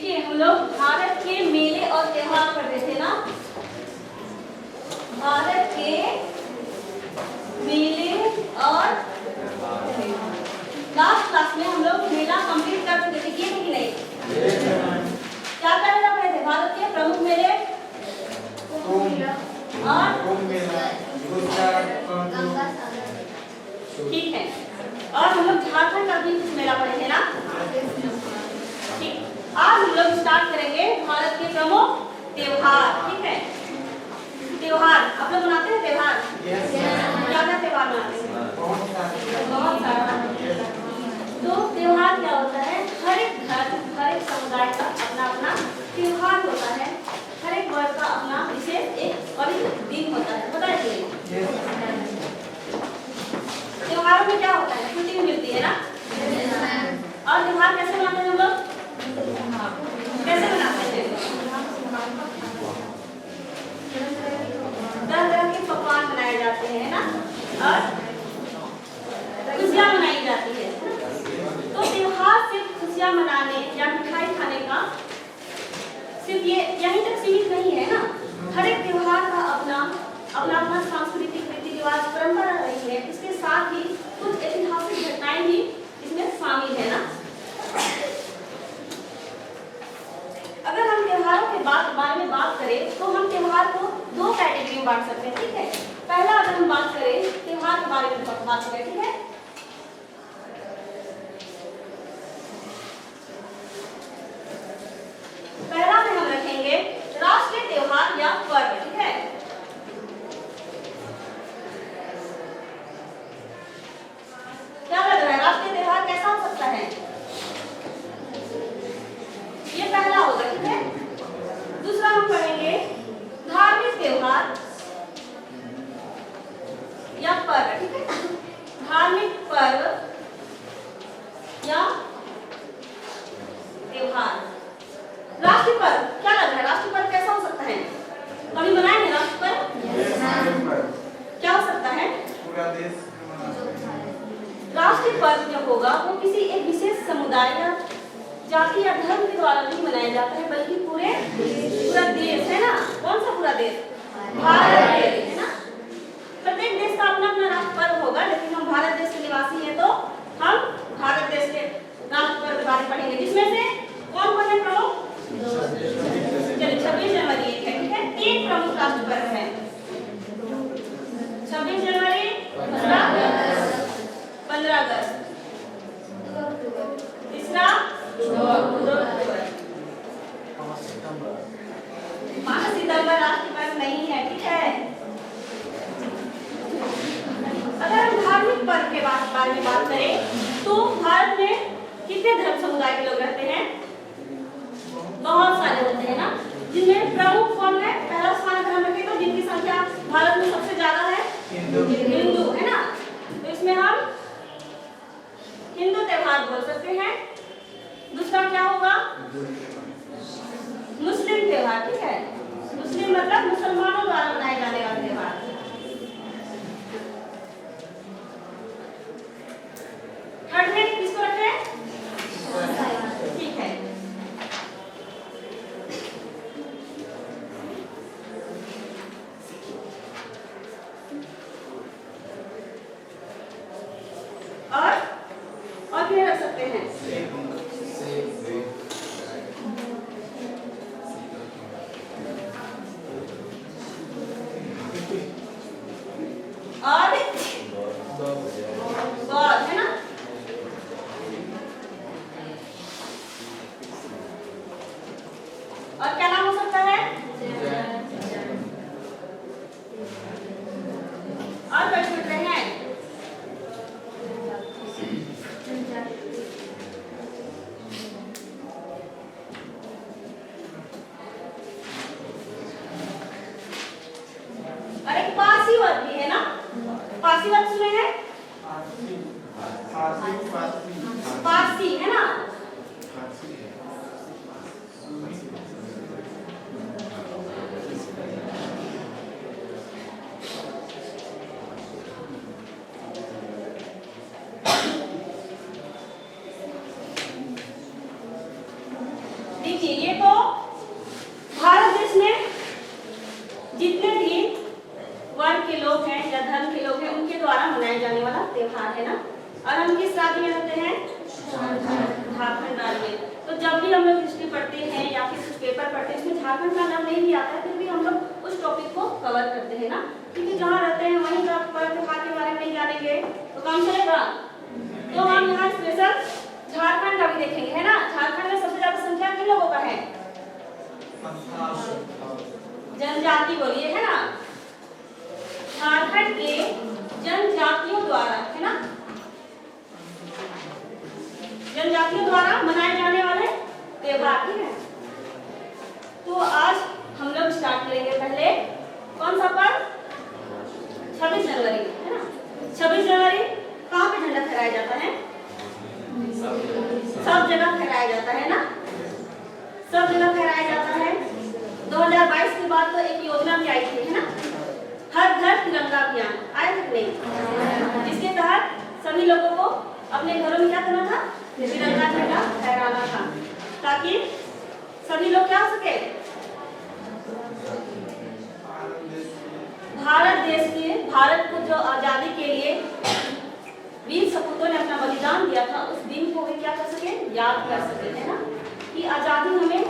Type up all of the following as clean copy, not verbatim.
देखिए हम लोग भारत के मेले और त्योहार पढ़ रहे थे ना। भारत के मेले और लास्ट क्लास में हम लोग मेला कंप्लीट कर चुके थे, किए थे कि नहीं? क्या करना पड़े थे? भारत के प्रमुख मेले ठीक है। और हम लोग झारखंड का भी कुछ मेला पढ़े थे ना। ठीक, आज हम लोग स्टार्ट करेंगे भारत के प्रमुख त्योहार। ठीक है, त्योहार आप लोग मनाते हैं त्योहार? क्या क्या त्योहार मनाते हैं? बहुत सारा। तो त्योहार क्या होता है? हर एक धर्म, हर एक समुदाय का अपना अपना त्योहार होता है। हर एक वर्ग का अपना विशेष एक पवित्र दिन होता है, पता है कि त्योहारों में क्या होता है? छुट्टी मिलती है ना। और त्योहार कैसे मनाते हैं हम लोग? कैसे मनाते हैं? तरह तरह के पकवान बनाए जाते हैं ना, और खुशियाँ मनाई जाती है। तो त्योहार सिर्फ खुशियाँ मनाने या मिठाई खाने का सिर्फ ये यहीं तक सीमित नहीं है ना। हर एक त्योहार का अपना अपना सांस्कृतिक रीति रिवाज परंपरा रही है। इसके साथ ही कुछ ऐतिहासिक घटनाएं भी इसमें शामिल है ना। अगर हम त्योहारों के बारे में बात करें तो हम त्योहार को दो कैटेगरी में बांट सकते हैं। ठीक है, पहला अगर हम बात करें त्योहार के बारे में बात करें, ठीक है, पहला में हम रखेंगे राष्ट्रीय त्योहार या पर्व। ठीक है, क्या लग रहा है राष्ट्रीय त्योहार कैसा हो सकता है? ये पहला होगा। ठीक है, दूसरा हम पढ़ेंगे धार्मिक त्योहार या पर्व। ठीक है, धार्मिक पर्व या त्योहार। राष्ट्रीय पर्व क्या लग रहा है? राष्ट्रीय पर्व कैसा हो सकता है? कभी बनाए हैं राष्ट्रीय पर्व? क्या हो सकता है? पूरा देश राष्ट्रीय पर्व जो होगा वो किसी एक विशेष समुदाय या जाति या धर्म के द्वारा नहीं मनाया जाता है, बल्कि पूरा देश है ना। कौन सा पूरा देश? भारत देश है ना। प्रत्येक देश का अपना अपना राष्ट्र पर्व होगा, लेकिन हम भारत देश के निवासी हैं तो हम भारत देश के राष्ट्र पर्व के बारे में पढ़ेंगे, जिसमें से कौन कौन है प्रमुख? चलिए 26 जनवरी एक है। ठीक है, तीन प्रमुख राष्ट्र पर्व है। 26 जनवरी, 15 अगस्त, तीसरा 2 अक्टूबर। 5 सितंबर राष्ट्रीय पर्व नहीं है। ठीक है, अगर हम धार्मिक पर्व के बारे में बात करें तो भारत में कितने धर्म समुदाय के लोग रहते हैं? बहुत सारे होते हैं ना, जिनमें प्रमुख कौन है? पहला स्थान अगर हम रखें तो जिनकी संख्या भारत में सबसे ज्यादा है हिंदू है ना। तो इसमें हम हिंदू त्योहार बोल सकते हैं। दूसरा क्या होगा? मुस्लिम त्योहार। ठीक है, मुस्लिम मतलब मुसलमानों द्वारा मनाए जाने वाला त्योहार। थर्ड में किसको रखें? ठीक है, और क्या रख सकते हैं? और बौद्ध है ना। और क्या नाम हो सकता है? और क्या छूट रहे हैं? और एक पारसी वर्ग भी है ना। पारसी वर्ग सुने हैं? पारसी है ना। देखिए ये तो भारत देश में जितने भी वर्ग के लोग हैं या धर्म के लोग हैं उनके द्वारा मनाए जाने वाला त्योहार है ना। और हम किस राज्य में रहते हैं? झारखंड राज्य में। तो जब भी हम लोग हिस्ट्री पढ़ते हैं या फिर कुछ पेपर पढ़ते हैं इसमें झारखंड का नाम नहीं भी आता है फिर भी हम लोग उस टॉपिक को कवर करते हैं ना, क्योंकि जहाँ रहते हैं वहीं का पर्व त्योहार के बारे में नहीं जानेंगे तो काम चलेगा। तो हम यहाँ स्पेशल झारखंड का भी देखेंगे है ना। झारखंड में सबसे ज्यादा संख्या किन लोगों का है? जनजाति बोलिए है ना। झारखंड के जनजातियों द्वारा है ना, जनजातियों द्वारा मनाए जाने वाले त्योहार, ठीक है। तो आज हम लोग स्टार्ट करेंगे पहले कौन सा पर्व? 26 जनवरी है ना। 26 जनवरी कहाँ पे झंडा फहराया जाता है? सब जगह फहराया जाता है ना, सब जगह फहराया जाता है। 2022 के बाद तो एक योजना भी आई थी है ना, हर घर तिरंगा अभियान आया था नहीं, जिसके तहत सभी लोगों को अपने घरों में क्या करना था? तिरंगा झंडा फहराना था, ताकि सभी लोग क्या हो सके? भारत को जो आजादी के लिए वीर सपूतों ने अपना बलिदान दिया था उस दिन को भी क्या कर सके? याद कर सके है ना, कि आजादी हमें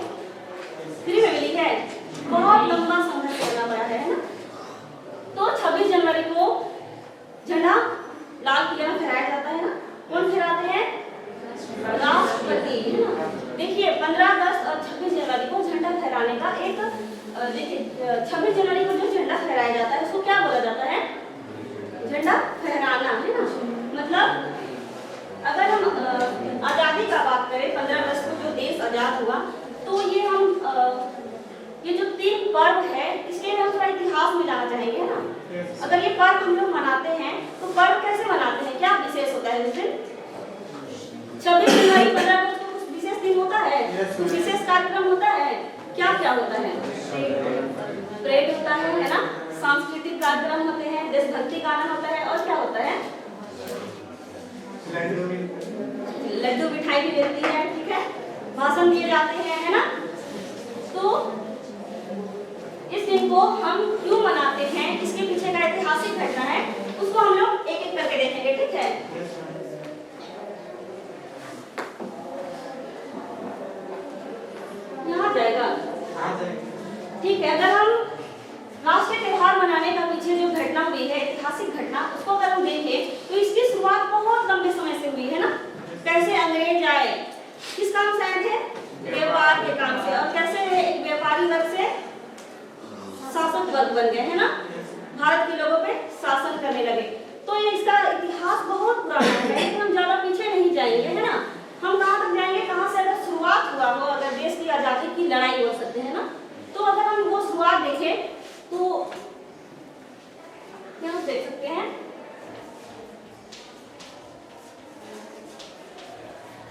फ्री में मिली है, बहुत लंबा संघर्ष करना पड़ा है ना। तो 26 जनवरी को झंडा लाल किले में फहराया जाता है ना। कौन फहराते हैं? राष्ट्रपति है ना। देखिए 15 अगस्त और 26 जनवरी को झंडा फहराने का एक देखिए 26 जनवरी को जो झंडा फहराया जाता है उसको क्या बोला जाता है? झंडा फहराना है ना। मतलब अगर हम आजादी का बात करें 15 अगस्त को जो देश आजाद हुआ तो ये हम ये जो 3 पर्व है इसके हम थोड़ा इतिहास में जाना चाहेंगे है ना। अगर ये पर्व हम लोग मनाते हैं तो पर्व कैसे मनाते हैं, क्या विशेष होता है उस दिन? 26 जनवरी 15 अगस्त को कुछ विशेष दिन होता है, कुछ विशेष कार्यक्रम होता है, क्या क्या होता है? परेड होता है ना, सांस्कृतिक कार्यक्रम होते हैं, देशभक्ति गाना होता है और क्या होता है? लड्डू मिठाई भी मिलती है, ठीक है, भाषण दिए जाते हैं है ना। तो इस दिन को हम क्यों मनाते हैं, इसके पीछे का ऐतिहासिक घटना है, उसको हम लोग एक एक करके देखेंगे, ठीक है। यहाँ जाएगा, ठीक है। अगर हम राष्ट्रीय त्योहार मनाने का पीछे जो घटना हुई है, ऐतिहासिक घटना, उसको अगर हम देखें तो इसकी शुरुआत बहुत लंबे समय से हुई है ना। कैसे अंग्रेज आए, किस काम से आए थे? व्यापार के काम से। और कैसे एक व्यापारी वर्ग से शासक वर्ग बन गए है ना, भारत के लोगों पे शासन करने लगे। तो ये इसका इतिहास बहुत पुराना है, लेकिन हम ज्यादा पीछे नहीं जाएंगे है ना। हम कहाँ तक जाएंगे, कहाँ से अगर शुरुआत हुआ हो, अगर देश की आजादी की लड़ाई हो सकते है ना। तो अगर हम वो शुरुआत देखें तो क्या देख सकते हैं?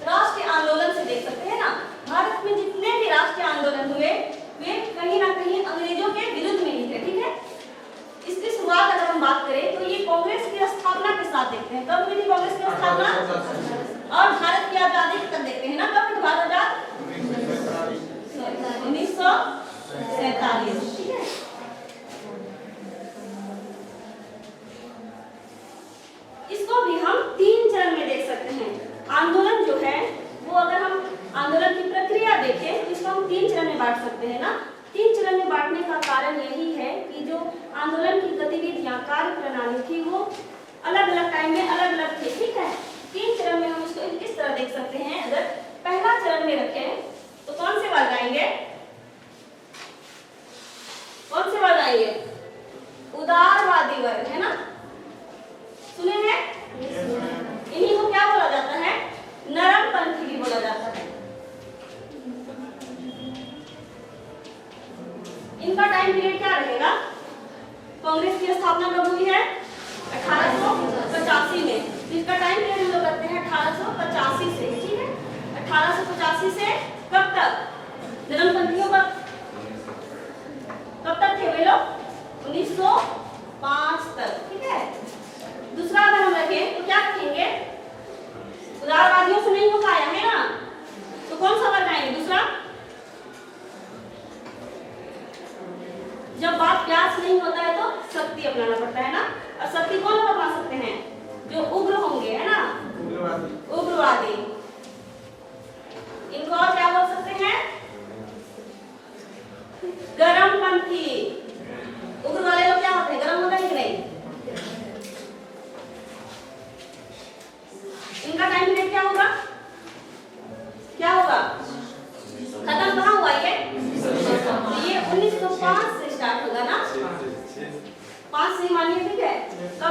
राष्ट्रीय आंदोलन से देख सकते हैं ना। भारत में जितने भी राष्ट्रीय आंदोलन हुए वे कहीं ना कहीं अंग्रेजों के विरुद्ध में ही थे, ठीक है। इसकी शुरुआत अगर हम बात करें तो ये कांग्रेस की स्थापना के साथ देखते हैं। कब हुई थी कांग्रेस की स्थापना? और भारत की आजादी तक देखते हैं ना, कब भारत आजाद? 1947, ठीक है। इसको भी हम 3 चरण में देख सकते हैं। आंदोलन जो है वो अगर हम आंदोलन की प्रक्रिया देखें तो इसको हम 3 चरण में बांट सकते हैं ना। 3 चरण में बांटने का कारण यही है कि जो आंदोलन की गतिविधियां, कार्य प्रणाली थी वो अलग अलग टाइम में अलग अलग थी, ठीक है। 3 चरण में हम इसको इस तरह देख सकते हैं। अगर पहला चरण में रखें तो कौन से वर्ग आएंगे? कौन से वर्ग आएंगे? उदारवादी वर्ग है ना, सुने हैं? इन्हीं को क्या बोला जाता है? नरमपंथी भी बोला जाता है। इनका टाइम पीरियड क्या रहेगा? कांग्रेस की स्थापना कब हुई है? 1885 में। इसका टाइम पीरियड हम लोग रखते हैं 1885 से, ठीक है। 1885 से कब तक? नरमपंथियों का कब तक थे वे लोग? 1905 तक, ठीक है। दूसरा अगर हम रखें तो क्या रखेंगे? उदारवादियों से नहीं हो पाया है ना, तो कौन सा वर्ग आएंगे? दूसरा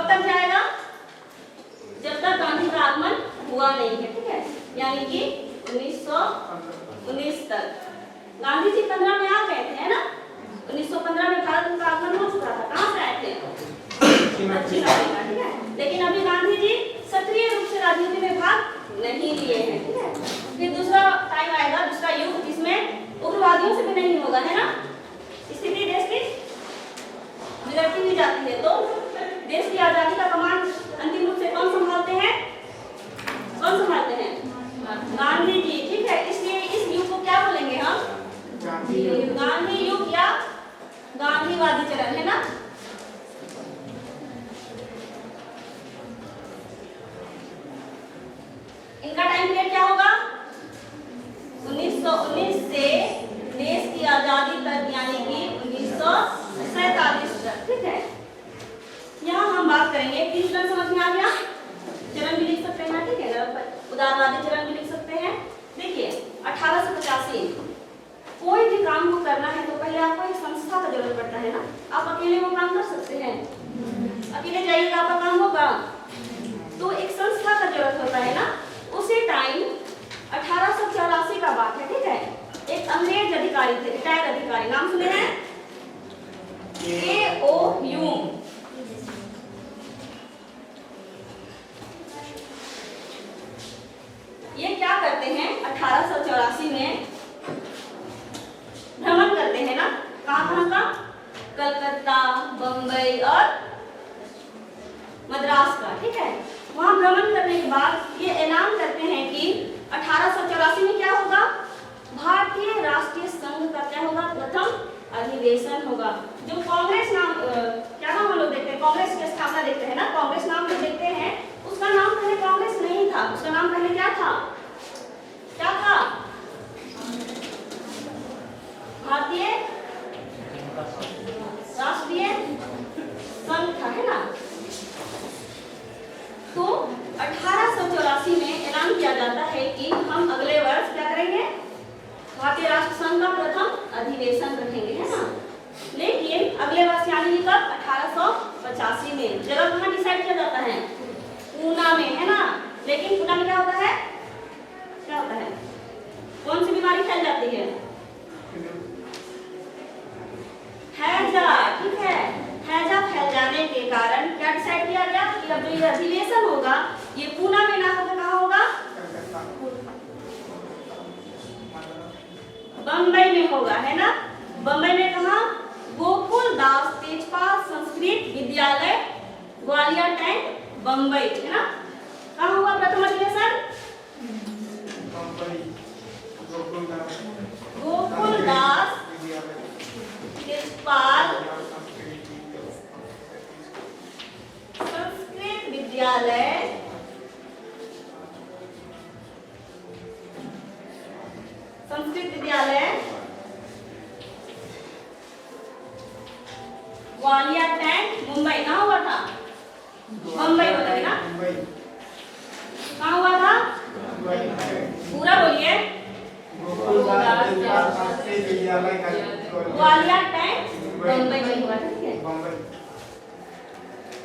कब तक जाएगा? जब तक गांधी का आगमन हुआ नहीं है, ठीक है, यानी कि 1919 तक। गांधी जी 15 में आ गए थे, है ना? 1915 में भारत का आगमन हो चुका था। कहाँ से आए थे? दक्षिण अफ्रीका, ठीक है। लेकिन अभी गांधी जी सक्रिय रूप से राजनीति में भाग नहीं लिए हैं, ठीक है। फिर दूसरा टाइम आएगा, दूसरा युग, जिसमें उग्रवादियों से भी नहीं होगा, है ना? स्थिति देश की बिगड़ती हुई जाती है, तो देश की आजादी का कमान अंतिम रूप से कौन संभालते हैं? कौन संभालते हैं? गांधी जी, ठीक है। इसलिए इस युग को क्या बोलेंगे हम? गांधी युग या गांधीवादी चरण, है ना? इनका टाइम पीरियड क्या होगा? 1919 से देश की आजादी तक, यानी कि 1947 तक, ठीक है। यहाँ हम बात करेंगे, 3 चरण समझ में आ गया? चरण भी लिख सकते हैं, ठीक है ना? उदारवादी चरण भी लिख सकते हैं। देखिए 1885, कोई भी काम को करना है तो पहले आपको एक संस्था का जरूरत पड़ता है ना? आप अकेले वो काम कर सकते हैं? अकेले जाइएगा आपका काम होगा? तो एक संस्था का जरूरत होता है ना? उसी टाइम 1884 का बात है, ठीक है। एक अंग्रेज अधिकारी थे, रिटायर्ड अधिकारी, नाम सुने हैं? A.O. ह्यूम। ये क्या करते हैं? 1884 में भ्रमण करते हैं ना? कहाँ का? कलकत्ता, बंबई और मद्रास का, ठीक है। वहां भ्रमण करने के बाद ये ऐलान करते हैं कि 1884 में क्या होगा? भारतीय राष्ट्रीय संघ का क्या होगा? प्रथम अधिवेशन होगा। जो कांग्रेस नाम, क्या नाम हम लोग देखते हैं? कांग्रेस की स्थापना देखते हैं ना? कांग्रेस नाम जो देखते हैं, उसका नाम पहले कांग्रेस नहीं था। उसका नाम पहले क्या था? क्या था? भारतीय राष्ट्रीय संघ था, है ना? तो 1884 में ऐलान किया जाता है कि हम अगले वर्ष क्या करेंगे? भारतीय राष्ट्र संघ का प्रथम अधिवेशन रखेंगे, है ना? लेकिन अगले वर्ष यानी कि कब? 1885 में। जगह कहाँ डिसाइड किया जाता है? पूना में, है ना? लेकिन पूना में क्या होता है? क्या होता है? कौन सी बीमारी फैल जाती है? हैजा, ठीक है। हैजा फैल जाने के कारण क्या डिसाइड किया गया कि अब जो ये अधिवेशन होगा ये पूना में ना होकर कहाँ होगा? बंबई में होगा, है ना? बंबई में कहाँ? गोकुल दास तेजपाल संस्कृत विद्यालय, ग्वालियर टैंक, बंबई, है ना? कहाँ हुआ प्रथम अधिवेशन? गोकुल दास तेजपाल संस्कृत विद्यालय, ग्वालियर टैंक, मुंबई। कहाँ हुआ था? मुंबई बताइए ना? कहाँ हुआ था? पूरा बोलिए। ग्वालियर टैंक, मुंबई में हुआ, ठीक है।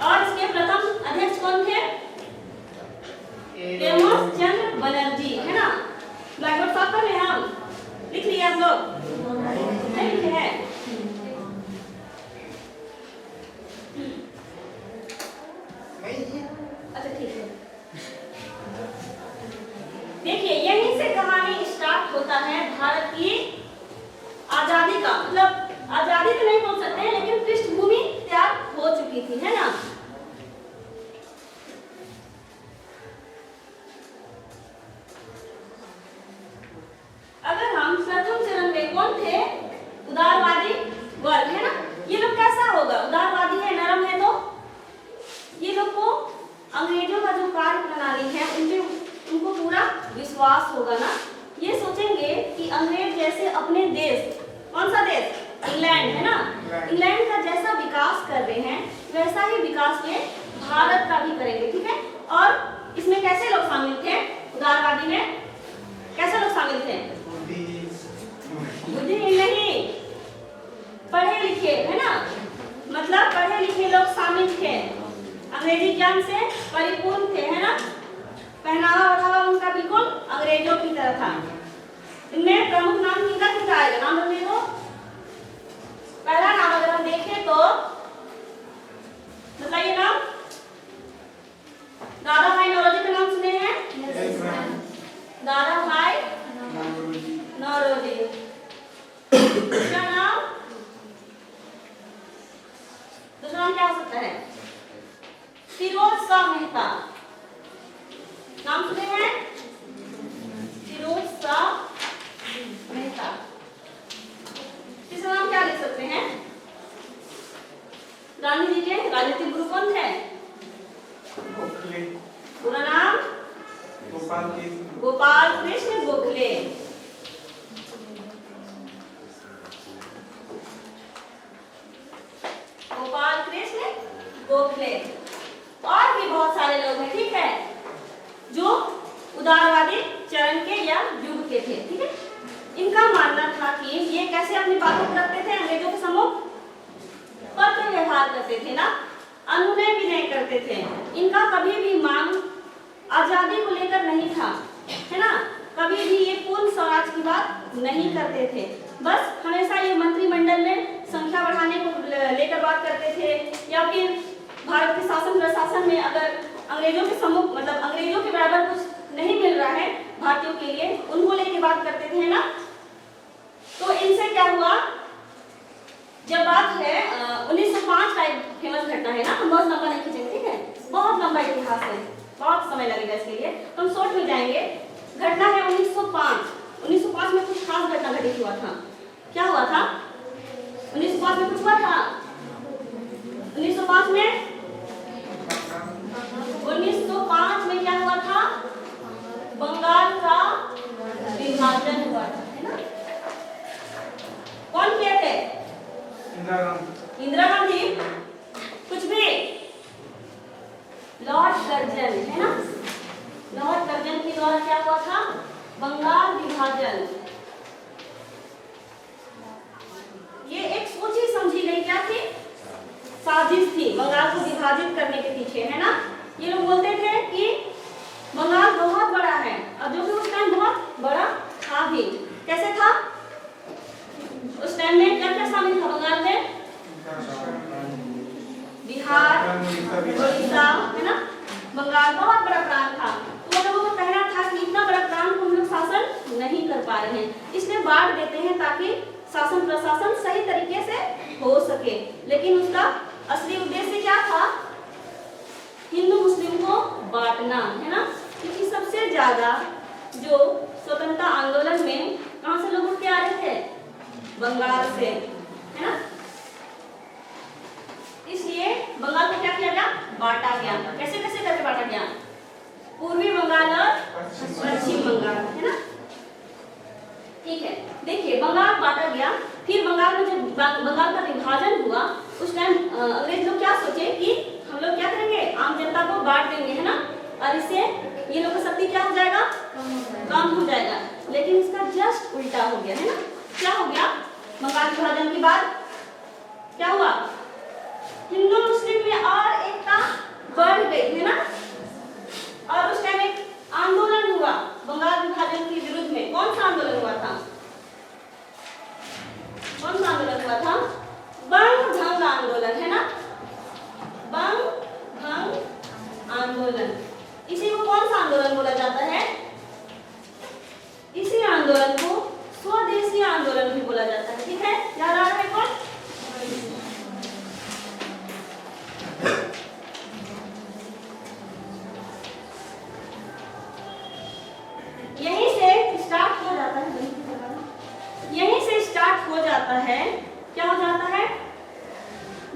और इसके प्रथम अध्यक्ष कौन थे? हेमंत चंद्र बनर्जी, है ना? ब्लैकबोर्ड साफ कर रहे हैं हम? लिख लिया आप लोग? नहीं लिखे हैं? अच्छा ठीक है। देखिए यहीं से कहानी स्टार्ट होता है भारत की आजादी का। मतलब आजादी तो नहीं बोल सकते हैं, लेकिन पृष्ठभूमि तैयार हो चुकी थी, है ना? अगर हम प्रथम चरण में कौन थे? उदारवादी वर्ग, है ना? ये लोग कैसा होगा? उदारवादी है, नरम है, तो ये लोग को अंग्रेजों का जो कार्य प्रणाली है उनपे उनको पूरा विश्वास होगा ना? ये सोचेंगे कि अंग्रेज जैसे अपने देश, कौन सा देश? इंग्लैंड, है ना? इंग्लैंड का जैसा विकास कर रहे हैं वैसा ही विकास ये भारत का भी करेंगे, ठीक है? और इसमें कैसे लोग शामिल थे? उदारवादी में कैसे लोग शामिल थे? बुद्धिहीन नहीं, पढ़े लिखे, है ना? मतलब पढ़े लिखे लोग शामिल थे। अंग्रेज इनमें प्रमुख नाम किनका किनका आएगा, नाम बताइए तो। पहला नाम अगर हम देखें तो बताइए नाम। दादा भाई नौरोजी का नाम सुने हैं? दादा भाई नौरोजी। दूसरा नाम क्या हो सकता है? फिरोज शाह मेहता, नाम सुने हैं? फिरोज शाह मेहता। तीसरा नाम क्या लिख सकते हैं? गांधी जी के राजनीतिक गुरु कौन थे? पूरा नाम गोपाल कृष्ण गोखले। गोपाल कृष्ण गोखले। और भी बहुत सारे लोग हैं, ठीक है, जो उदारवादी चरण के या युग के थे, ठीक है। इनका मानना था कि ये कैसे अपनी बातों को रखते थे, अंग्रेजों के सम्मुख पत्र व्यवहार करते थे ना, अनुनय भी नहीं करते थे। इनका कभी भी मांग आजादी को लेकर नहीं था, है ना, कभी भी ये पूर्ण स्वराज की बात नहीं करते थे। बस हमेशा ये मंत्रिमंडल में संख्या बढ़ाने को लेकर बात करते थे, या फिर भारत के शासन प्रशासन में अगर अंग्रेजों के सम्मुख मतलब अंग्रेजों के बराबर कुछ नहीं मिल रहा है भारतीयों के लिए, उनको लेकर बात करते थे, है ना। तो इनसे क्या हुआ, जब बात है 1905 का एक फेमस घटना है ना, हम बहुत लंबा नहीं खींचेंगे, ठीक है, बहुत लंबा इतिहास है, बहुत समय लगेगा इसके लिए, तो हम शॉर्ट में जाएंगे। घटना है 1905 में कुछ खास घटना घटित हुआ था। क्या हुआ था? 1905 में कुछ हुआ था। 1905 में क्या हुआ था? बंगाल का विभाजन हुआ था, है ना। कौन किए थे? इंदिरा गांधी, कुछ भी, लॉर्ड कर्जन, है ना। लॉर्ड कर्जन के द्वारा क्या हुआ था? बंगाल विभाजन। ये एक सोची समझी गई क्या थी? साजिश थी, बंगाल को विभाजित करने के पीछे, है ना। ये लोग बोलते थे कि बंगाल बहुत बड़ा है, और जो कि उस टाइम बहुत बड़ा था भी। कैसे था? उस टाइम में क्या क्या शामिल था बंगाल में? बिहार, उड़ीसा, है ना। बंगाल बहुत बड़ा प्रांत था, तो लोगों का कहना था कि इतना बड़ा प्रांत को हम लोग शासन नहीं कर पा रहे हैं, इसलिए बांट देते हैं ताकि शासन प्रशासन सही तरीके से हो सके। लेकिन उसका असली उद्देश्य क्या था? हिंदू मुस्लिम को बांटना, है ना। क्योंकि सबसे ज्यादा जो स्वतंत्रता आंदोलन में कहां से लोग उठ के आ रहे थे? बंगाल से, है ना। इसलिए बंगाल को क्या किया गया? बांटा गया। कैसे कैसे करके बांटा गया? पूर्वी बंगाल और पश्चिम बंगाल, है ना। ठीक है, देखिए बंगाल बांटा गया। फिर बंगाल में जब बंगाल का विभाजन हुआ, उस टाइम अंग्रेज लोग क्या सोचे कि हम लोग क्या करेंगे, आम जनता को बांट देंगे, है ना, और इससे ये लोग का शक्ति क्या हो जाएगा? कम हो जाएगा। लेकिन इसका जस्ट उल्टा हो गया, है ना। क्या हो गया? बंगाल विभाजन के बाद क्या हुआ? हिंदू मुस्लिम में और एकता बढ़ गई, है ना। और उस टाइम एक आंदोलन हुआ बंगाल विभाजन के विरुद्ध में। कौन सा आंदोलन हुआ था? कौन सा आंदोलन हुआ था? बंग भंग आंदोलन, है ना। बंग भंग आंदोलन, इसी को कौन सा आंदोलन बोला जाता है? इसी आंदोलन को स्वदेशी आंदोलन भी बोला जाता है, ठीक है। याद आ रहा है कौन? यहीं से स्टार्ट हो जाता है, यहीं से स्टार्ट हो जाता है। क्या हो जाता है?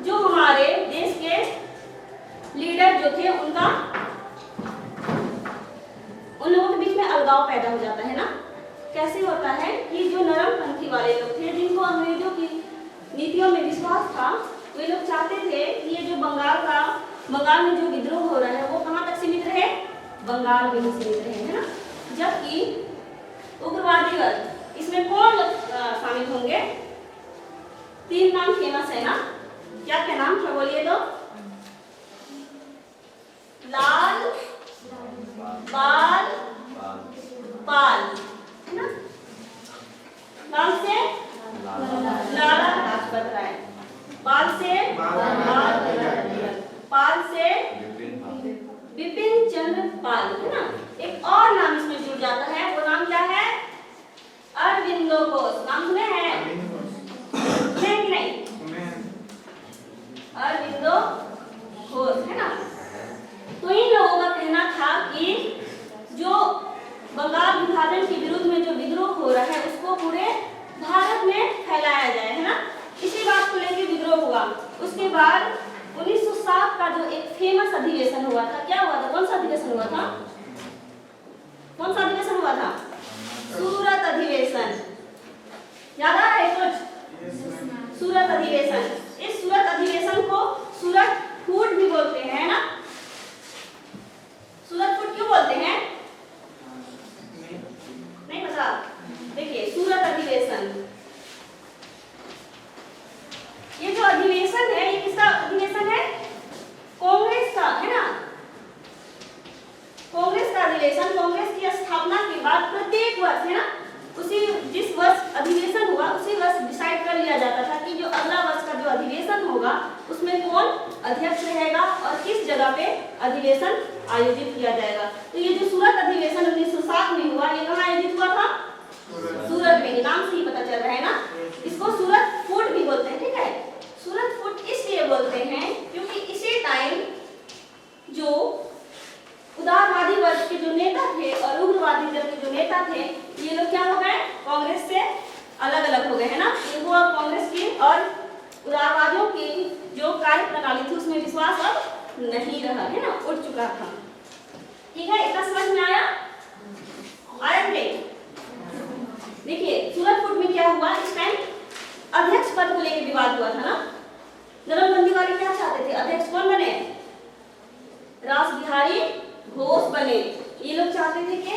जो हमारे देश के लीडर जो थे उनका उन लोगों के बीच में अलगाव पैदा हो जाता है ना। कैसे होता है कि जो नरमपंथी वाले लोग थे, जिनको अंग्रेजों की नीतियों में विश्वास था, वे लोग चाहते थे कि ये जो बंगाल में जो विद्रोह हो रहा है वो कहाँ तक सीमित रहे? बंगाल में ही सीमित रहे, है ना। जबकि उग्रवादी वर्ग, इसमें कौन लोग शामिल होंगे? 3 नाम फेमस है ना। क्या क्या नाम था बोलिए तो? लाल, बाल, पाल, है ना। विभाजन के विरुद्ध में जो विद्रोह हो रहा है उसको पूरे भारत में फैलाया जाए, है ना। इसी बात को लेकर विद्रोह हुआ। उसके बाद 1907 का जो एक फेमस अधिवेशन हुआ था, क्या हुआ था, कौन सा अधिवेशन हुआ था, कौन सा अधिवेशन हुआ था, सूरत अधिवेशन। याद आ रहा है कुछ? सूरत अधिवेशन। इस सूरत अधिवेशन को सूरत फूट भी बोलते हैं, ना। सूरत फूट क्यों बोलते हैं, नहीं पता? देखिए सूरत अधिवेशन, ये जो अधिवेशन है ये किसका अधिवेशन है, कांग्रेस का, है ना। कांग्रेस का अधिवेशन, कांग्रेस की स्थापना के बाद प्रत्येक वर्ष, है ना, उसी जिस वर्ष अधिवेशन हुआ उसी वर्ष डिसाइड कर लिया जाता था कि जो अगला वर्ष का जो अधिवेशन होगा उसमें कौन अध्यक्ष रहेगा और किस जगह पे अधिवेशन आयोजित किया जाएगा। तो ये जो सूरत अधिवेशन 1907 में हुआ, ये कहाँ आयोजित हुआ था, सूरत में। नाम से ही पता चल रहा है ना। इसको सूरत फूट भी बोलते हैं, ठीक है। सूरत फूट इसलिए बोलते हैं क्योंकि इसी टाइम जो उदारवादी वर्ग के जो नेता थे और उग्रवादी वर्ग के जो नेता थे, ये लोग क्या हो गए, कांग्रेस से अलग अलग हो गए, है ना। इनको अब कांग्रेस की और उदारवादियों की जो कार्य प्रणाली थी उसमें विश्वास अब नहीं रहा, है ना, उठ चुका था। ठीक है, इतना समझ में आया? आया नहीं? देखिए सूरत फूट में क्या हुआ, इस टाइम अध्यक्ष पद को लेकर विवाद हुआ था ना। नरमबंदी वाले क्या चाहते थे, अध्यक्ष कौन बने, रास बिहारी घोष बने। ये लोग चाहते थे कि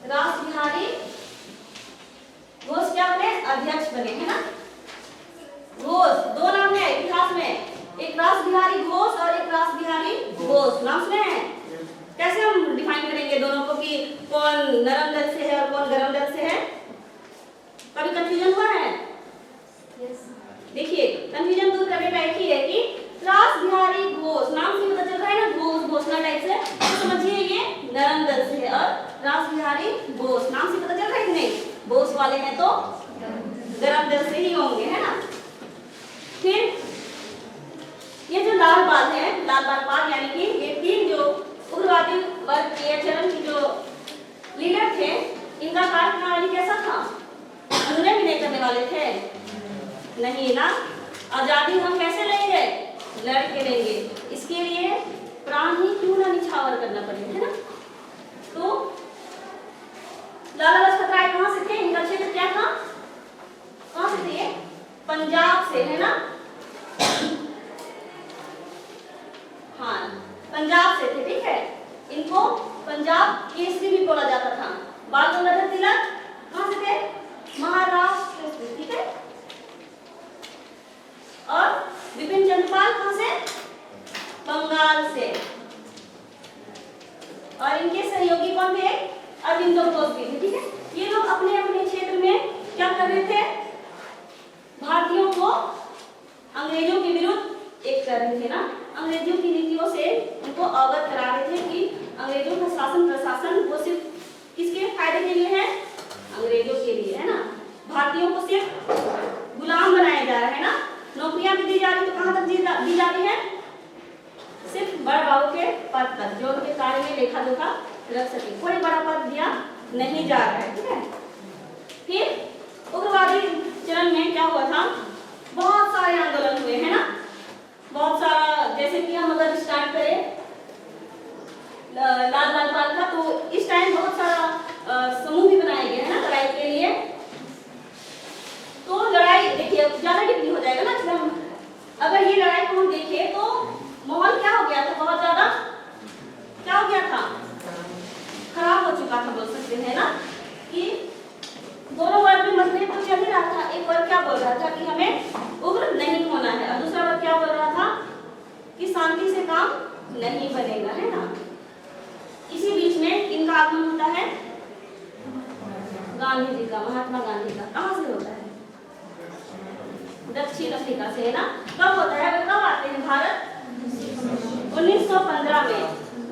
रास बिहारी घोष क्या बने, अध्यक्ष बने, है ना। घोष दो नाम है इतिहास में, एक रास बिहारी घोष और एक रास बिहारी घोष, नाम सुने हैं। कैसे हम डिफाइन करेंगे दोनों को कि कौन नरम दल से है और कौन गरम दल से है? कभी कंफ्यूजन हुआ है? देखिए कंफ्यूजन दूर करने का एक ही है कि रास बिहारी घोष, नाम से पता चल रहा है ना, घोष घोषणा टाइप से, तो समझिए ये नरम दल से है। और रास बिहारी घोष, नाम से पता चल रहा है कि नहीं, घोष वाले हैं तो गरम दल से ही होंगे, है ना। फिर ये जो लाल बाल है, लाल बाल पाल यानी कि ये तीन जो उग्रवादी वर्ग के चरण की जो लीडर थे, इनका कार्य प्रणाली कैसा था, अनुनय भी नहीं करने वाले थे, नहीं ना। आजादी हम कैसे लेंगे, लड़ के लेंगे, इसके लिए प्राण ही क्यों ना निछावर करना पड़े, है ना। तो लाला लाजपत राय कहाँ से थे, इनका क्षेत्र क्या था, कहाँ से थे, पंजाब से, है ना। हाँ पंजाब से थे, ठीक है। इनको पंजाब केसरी भी बोला जाता था। बाल गंगाधर तिलक कहाँ से थे, महाराष्ट्र से, ठीक है। और विपिन चंद्रपाल कहाँ से, बंगाल से। और इनके सहयोगी कौन थे, अरविंदो घोष भी थे, ठीक है। ये लोग अपने अपने क्षेत्र में क्या कर रहे थे, भारतीयों को अंग्रेजों के विरुद्ध एक कर रहे थे ना। अंग्रेजों की नीतियों से उनको अवगत करा रहे थे कि अंग्रेजों का शासन प्रशासन वो सिर्फ किसके फायदे के लिए है, अंग्रेजों के लिए, है ना। भारतीयों को सिर्फ गुलाम बनाया जा रहा है ना। नौकरियां भी दी जा रही, तो कहां तक दी जा रही है, सिर्फ बड़े बाबू के पद तक, जो उनके कार्य में लेखा जोखा रख सके, कोई बड़ा पद दिया नहीं जा रहा है, ठीक है। फिर उग्रवादी चरण में क्या हुआ था, बहुत सारे आंदोलन हुए, है ना, बहुत सारा। जैसे कि हम अगर स्टार्ट करें लाल लाल पाल का, तो इस टाइम बहुत सारा समूह भी बनाए गए, है ना, लड़ाई के लिए। तो लड़ाई देखिए ज्यादा डिग्री हो जाएगा ना, इसलिए हम अगर ये लड़ाई को हम देखें तो माहौल क्या हो गया था, बहुत ज्यादा क्या हो गया था, खराब हो चुका था, बोल सकते हैं ना। कि दोनों वर्ग में मतभेद तो चल ही रहा था। एक वर्ग क्या बोल रहा था कि हमें उग्र नहीं होना है, और दूसरा वर्ग क्या बोल रहा था कि शांति से काम नहीं बनेगा, है ना। इसी बीच में इनका आगमन होता है गांधी जी का, महात्मा गांधी का। कहां से होता है, दक्षिण अफ्रीका से, है ना। कब होता है, वो कब आते हैं भारत, 1915 में।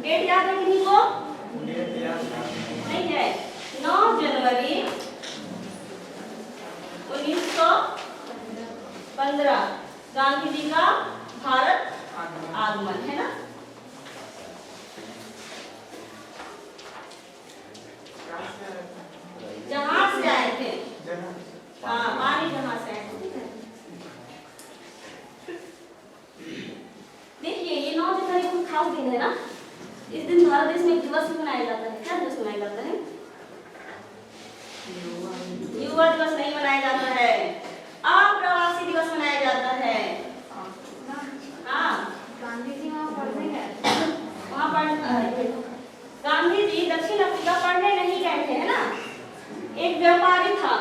डेट याद है किन्हीं को, नहीं है, 9 जनवरी 1915 गांधी जी का भारत आगमन, है ना। एक व्यापारी था,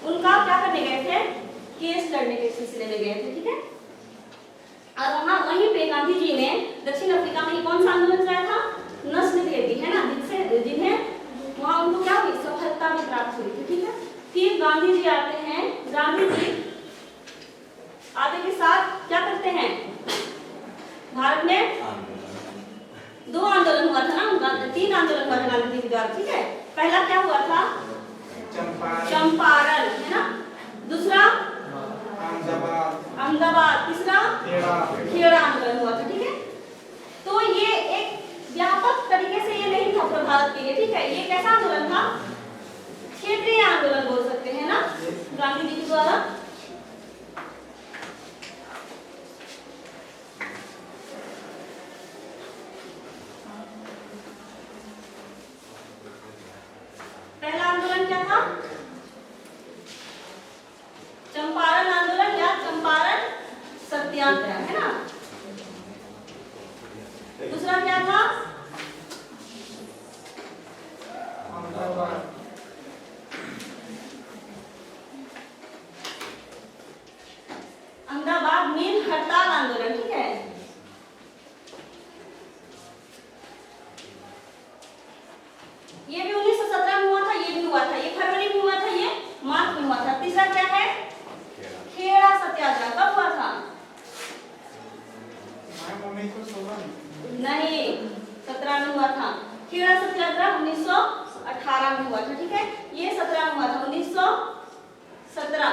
उनका क्या करने गए थे, केस लड़ने के सिलसिले में गए थे, ठीक है। और वहां वहीं पे गांधी जी ने दक्षिण अफ्रीका में कौन सा आंदोलन चलाया था, नस्ल भेदी, है ना, जिन्हें वहां उनको क्या हुई, सफलता भी प्राप्त हुई थी, ठीक है। फिर गांधी जी आते हैं, गांधी जी आते के साथ क्या करते हैं, भारत में 2 आंदोलन हुआ था ना, 3 आंदोलन हुआ था गांधी जी के द्वारा, ठीक है। पहला क्या हुआ था, चंपारण, है ना, दूसरा अहमदाबाद, तीसरा खेड़ा आंदोलन हुआ था, ठीक है। तो ये एक व्यापक तरीके से ये नहीं था पूरे भारत के लिए, ठीक है। ये कैसा आंदोलन था, क्षेत्रीय आंदोलन बोल सकते हैं ना, गांधी जी के द्वारा। पहला आंदोलन क्या था, चंपारण आंदोलन या चंपारण सत्याग्रह, है ना। दूसरा क्या था, अहमदाबाद में हड़ताल आंदोलन, ठीक है। ये भी 1917 में हुआ था, ये भी हुआ था, ये फरवरी में हुआ था, ये मार्च में हुआ था। तीसरा क्या है, खेड़ा सत्याग्रह, कब हुआ था, नहीं 17 में हुआ था। खेड़ा सत्याग्रह 1918 में हुआ था, ठीक है। ये 17 में हुआ था, 1917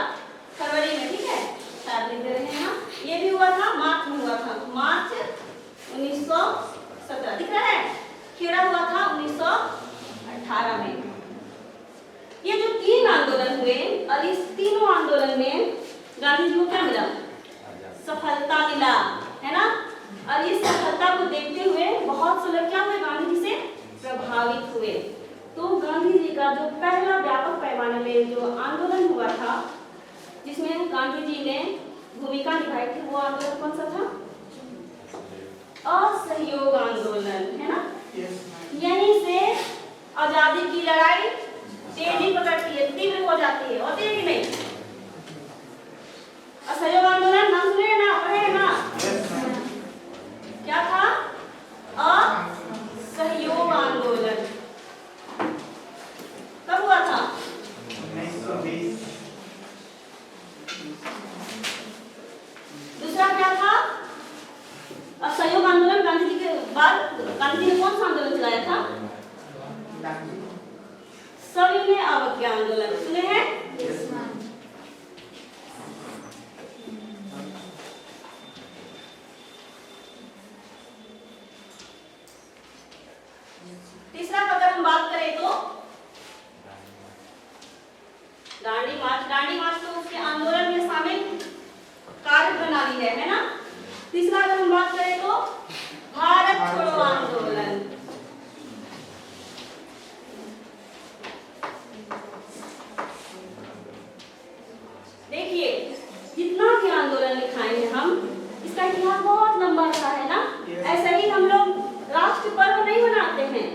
फरवरी में, ठीक है, शायद लिख दे रहे हैं ना। ये भी हुआ था, मार्च में हुआ था, मार्च 1917, दिख रहा है। खेड़ा हुआ था 1918 में। ये जो 3 आंदोलन हुए और इस तीनों आंदोलन में गांधी जी को क्या मिला, सफलता मिला, है ना। और इस सफलता को देखते हुए बहुत से लोग क्या हुए, गांधी जी से प्रभावित हुए। तो गांधी जी का जो पहला व्यापक पैमाने में जो आंदोलन हुआ था, जिसमें गांधी जी ने भूमिका निभाई थी, वो आंदोलन कौन सा था, असहयोग आंदोलन, है ना। यहीं से आजादी की लड़ाई तेजी पकड़ती है, तीव्र हो जाती है, होती है कि नहीं। असहयोग आंदोलन नाम सुने ना, पढ़े ना, क्या था, असहयोग आंदोलन कब हुआ था, 1920। दूसरा क्या था, असहयोग आंदोलन गांधी जी के बाद गांधी जी ने कौन सा आंदोलन चलाया था, सविनय अवज्ञा आंदोलन, सुने हैं। तीसरा अगर हम बात करें तो दांडी मार्च तो उसके आंदोलन में शामिल कार्य प्रणाली है ना। तीसरा अगर हम बात करें तो भारत छोड़ो आंदोलन, देखिए जितना भी आंदोलन लिखाएंगे हम, इसका इतिहास बहुत लंबा रहा है ना। ऐसे ही हम लोग राष्ट्र पर्व नहीं मनाते हैं,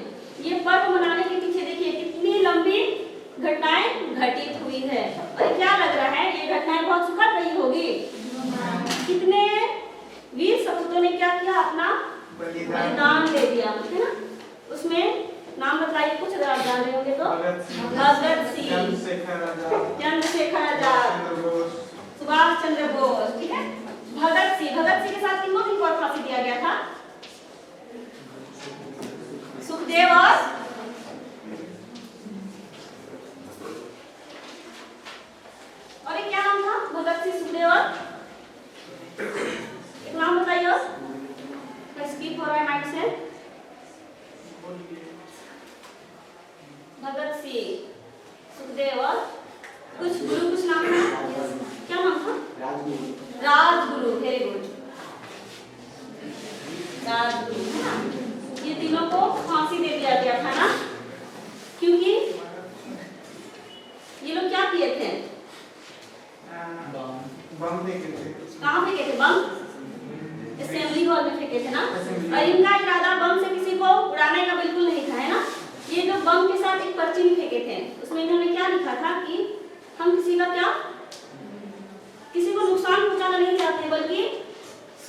ये पर्व मनाने के पीछे देखिए कितनी लंबी घटनाएं घटित हुई है। और क्या लग रहा है, ये घटनाएं बहुत सुखद रही होगी। कितने वीर सपूतों ने क्या किया, अपना बलिदान दे दिया, है ना। उसमें नाम बताइए कुछ अगर आप जान रहे होंगे तो, भगत सिंह, चंद्रशेखर आजाद, सुभाष चंद्र बोस, ठीक है। भगत सिंह के साथ किन लोगों को फांसी दिया गया था, सुखदेव और एक क्या नाम था, भगत सिंह, सुखदेव और एक नाम बताइए, स्किप हो रहा है माइंड से। भगत सिंह, सुखदेव और कुछ गुरु, कुछ नाम था, क्या नाम था, राजगुरु, वेरी गुड, राजगुरु, है ना। ये तीनों को फांसी दे दिया गया था ना, क्योंकि ये लोग क्या किए थे, बम फेंके थे। कहाँ फेंके थे, बम असेंबली हॉल में फेंके थे ना। और इनका इरादा बम से किसी को उड़ाने का बिल्कुल नहीं था, है ना। ये जो बम के साथ एक पर्ची भी फेंके थे,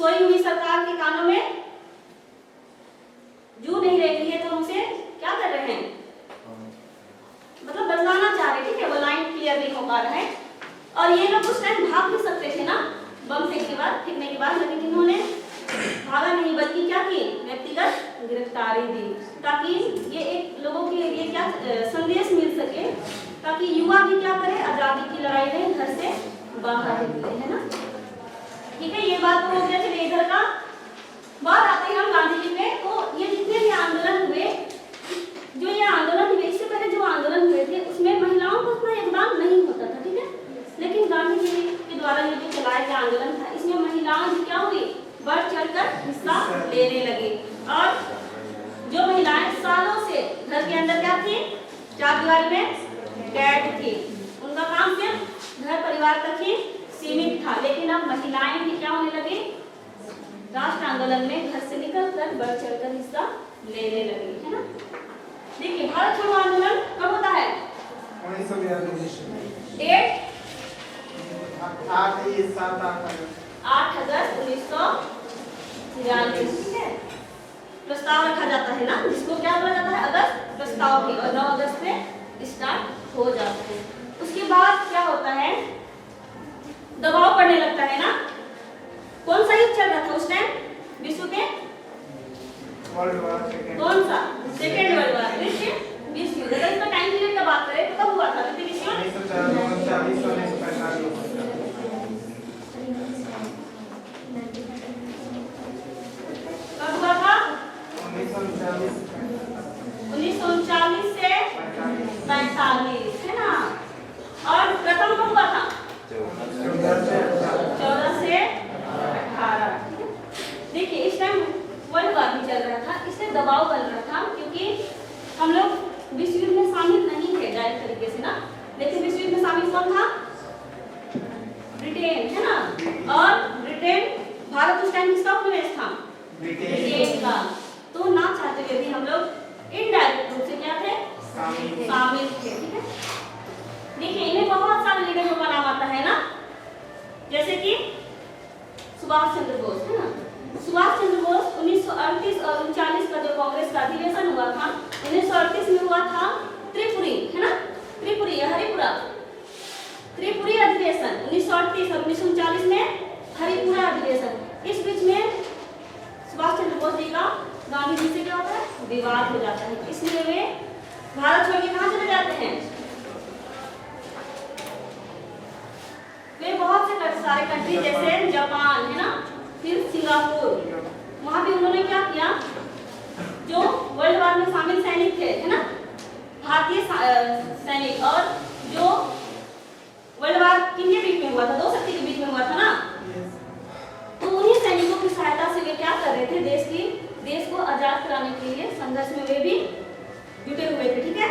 सोई हुई सरकार के कानों में जू नहीं रही है, तो हम उसे क्या कर रहे हैं, मतलब बदलाना चाह रहे, ठीक है। वो लाइन क्लियर नहीं हो पा रहा है। और ये लोग उस टाइम भाग भी सकते थे ना, बम फेंकने के बाद, लेकिन इन्होंने भागा नहीं, बल्कि क्या की, व्यक्तिगत गिरफ्तारी दी, ताकि ये एक लोगों के लिए क्या संदेश मिल सके, ताकि युवा भी क्या करे, आजादी की लड़ाई में घर से बाहर निकले, है ना। ठीक है, ये बात तो हो गया। चलिए इधर का बात आते हैं हम गांधी जी पे। तो ये जितने भी आंदोलन हुए, जो ये आंदोलन हुए, इससे पहले जो आंदोलन हुए थे उसमें महिलाओं का उतना योगदान नहीं होता था, ठीक है। लेकिन गांधी जी के द्वारा ये जो चलाया गया आंदोलन था, इसमें महिलाएं क्या हुई, बढ़ चढ़कर हिस्सा लेने लगी। और जो महिलाएं सालों से घर के अंदर क्या थी, चारदीवारी में कैद थी, उनका काम सिर्फ घर परिवार तक ही सीमित था। लेकिन अब महिलाएं भी क्या होने लगी, राष्ट्र आंदोलन में घर से निकलकर बढ़ चढ़कर हिस्सा लेने लगी, है ना। देखिए भारत छोड़ो आंदोलन कब होता है, 1942 डेट 8 अगस्त 1943, ठीक है। प्रस्ताव रखा जाता है ना, जिसको क्या बोला जाता है, अगस्त प्रस्ताव भी, और 9 अगस्त से स्टार्ट हो जाता है। उसके बाद क्या होता है, दबाव पड़ने लगता है ना। कौन सा युद्ध चल रहा था उस टाइम विश्व के, वर्ल्ड वॉर सेकंड, कौन सा, सेकेंड वर्ल्ड वॉर, विश्व युद्ध। अगर इसका टाइम पीरियड की बात करें तो कब हुआ था, कितने विश्व, 1940 1945, कब हुआ था, 1939 1939 से 45, है ना। और प्रथम कब हुआ था, 14 से 18। देखिए इस टाइम वर्ल्ड वॉर भी चल रहा था, इससे दबाव बन रहा था, क्योंकि हम लोग विश्व युद्ध में शामिल नहीं थे डायरेक्ट तरीके से ना। लेकिन विश्व युद्ध में शामिल कौन था, ब्रिटेन, है ना। और ब्रिटेन, भारत उस टाइम किसका उपनिवेश था, ब्रिटेन का। तो ना चाहते हुए भी हम लोग इनडायरेक्ट रूप से क्या थे, शामिल थे, ठीक है। देखिए इन्हें बहुत सारे लीडरों का नाम आता है ना, जैसे कि सुभाष चंद्र बोस, है ना। सुभाष चंद्र बोस 1938 और 39 का जो कांग्रेस का अधिवेशन हुआ था, 1938 में हुआ था त्रिपुरी, है ना, त्रिपुरी या हरिपुरा, त्रिपुरी अधिवेशन 1938 और 1939 में हरिपुरा अधिवेशन। इस बीच में सुभाष चंद्र बोस जी का गांधी जी से क्या होता है, विवाद हो जाता है, इसलिए वे भारत छोड़ के कहां चले जाते हैं, वे बहुत से सारे कंट्री जैसे जापान, है ना, फिर सिंगापुर, वहां भी उन्होंने क्या किया, जो वर्ल्ड वॉर में शामिल सैनिक थे, है ना, भारतीय सैनिक, और जो वर्ल्ड वॉर किनके बीच में हुआ था, दो शक्ति के बीच में हुआ था ना, तो उन्हीं सैनिकों की सहायता से वे क्या कर रहे थे, देश को आजाद कराने के लिए संघर्ष में वे भी जुटे हुए थे, ठीक है।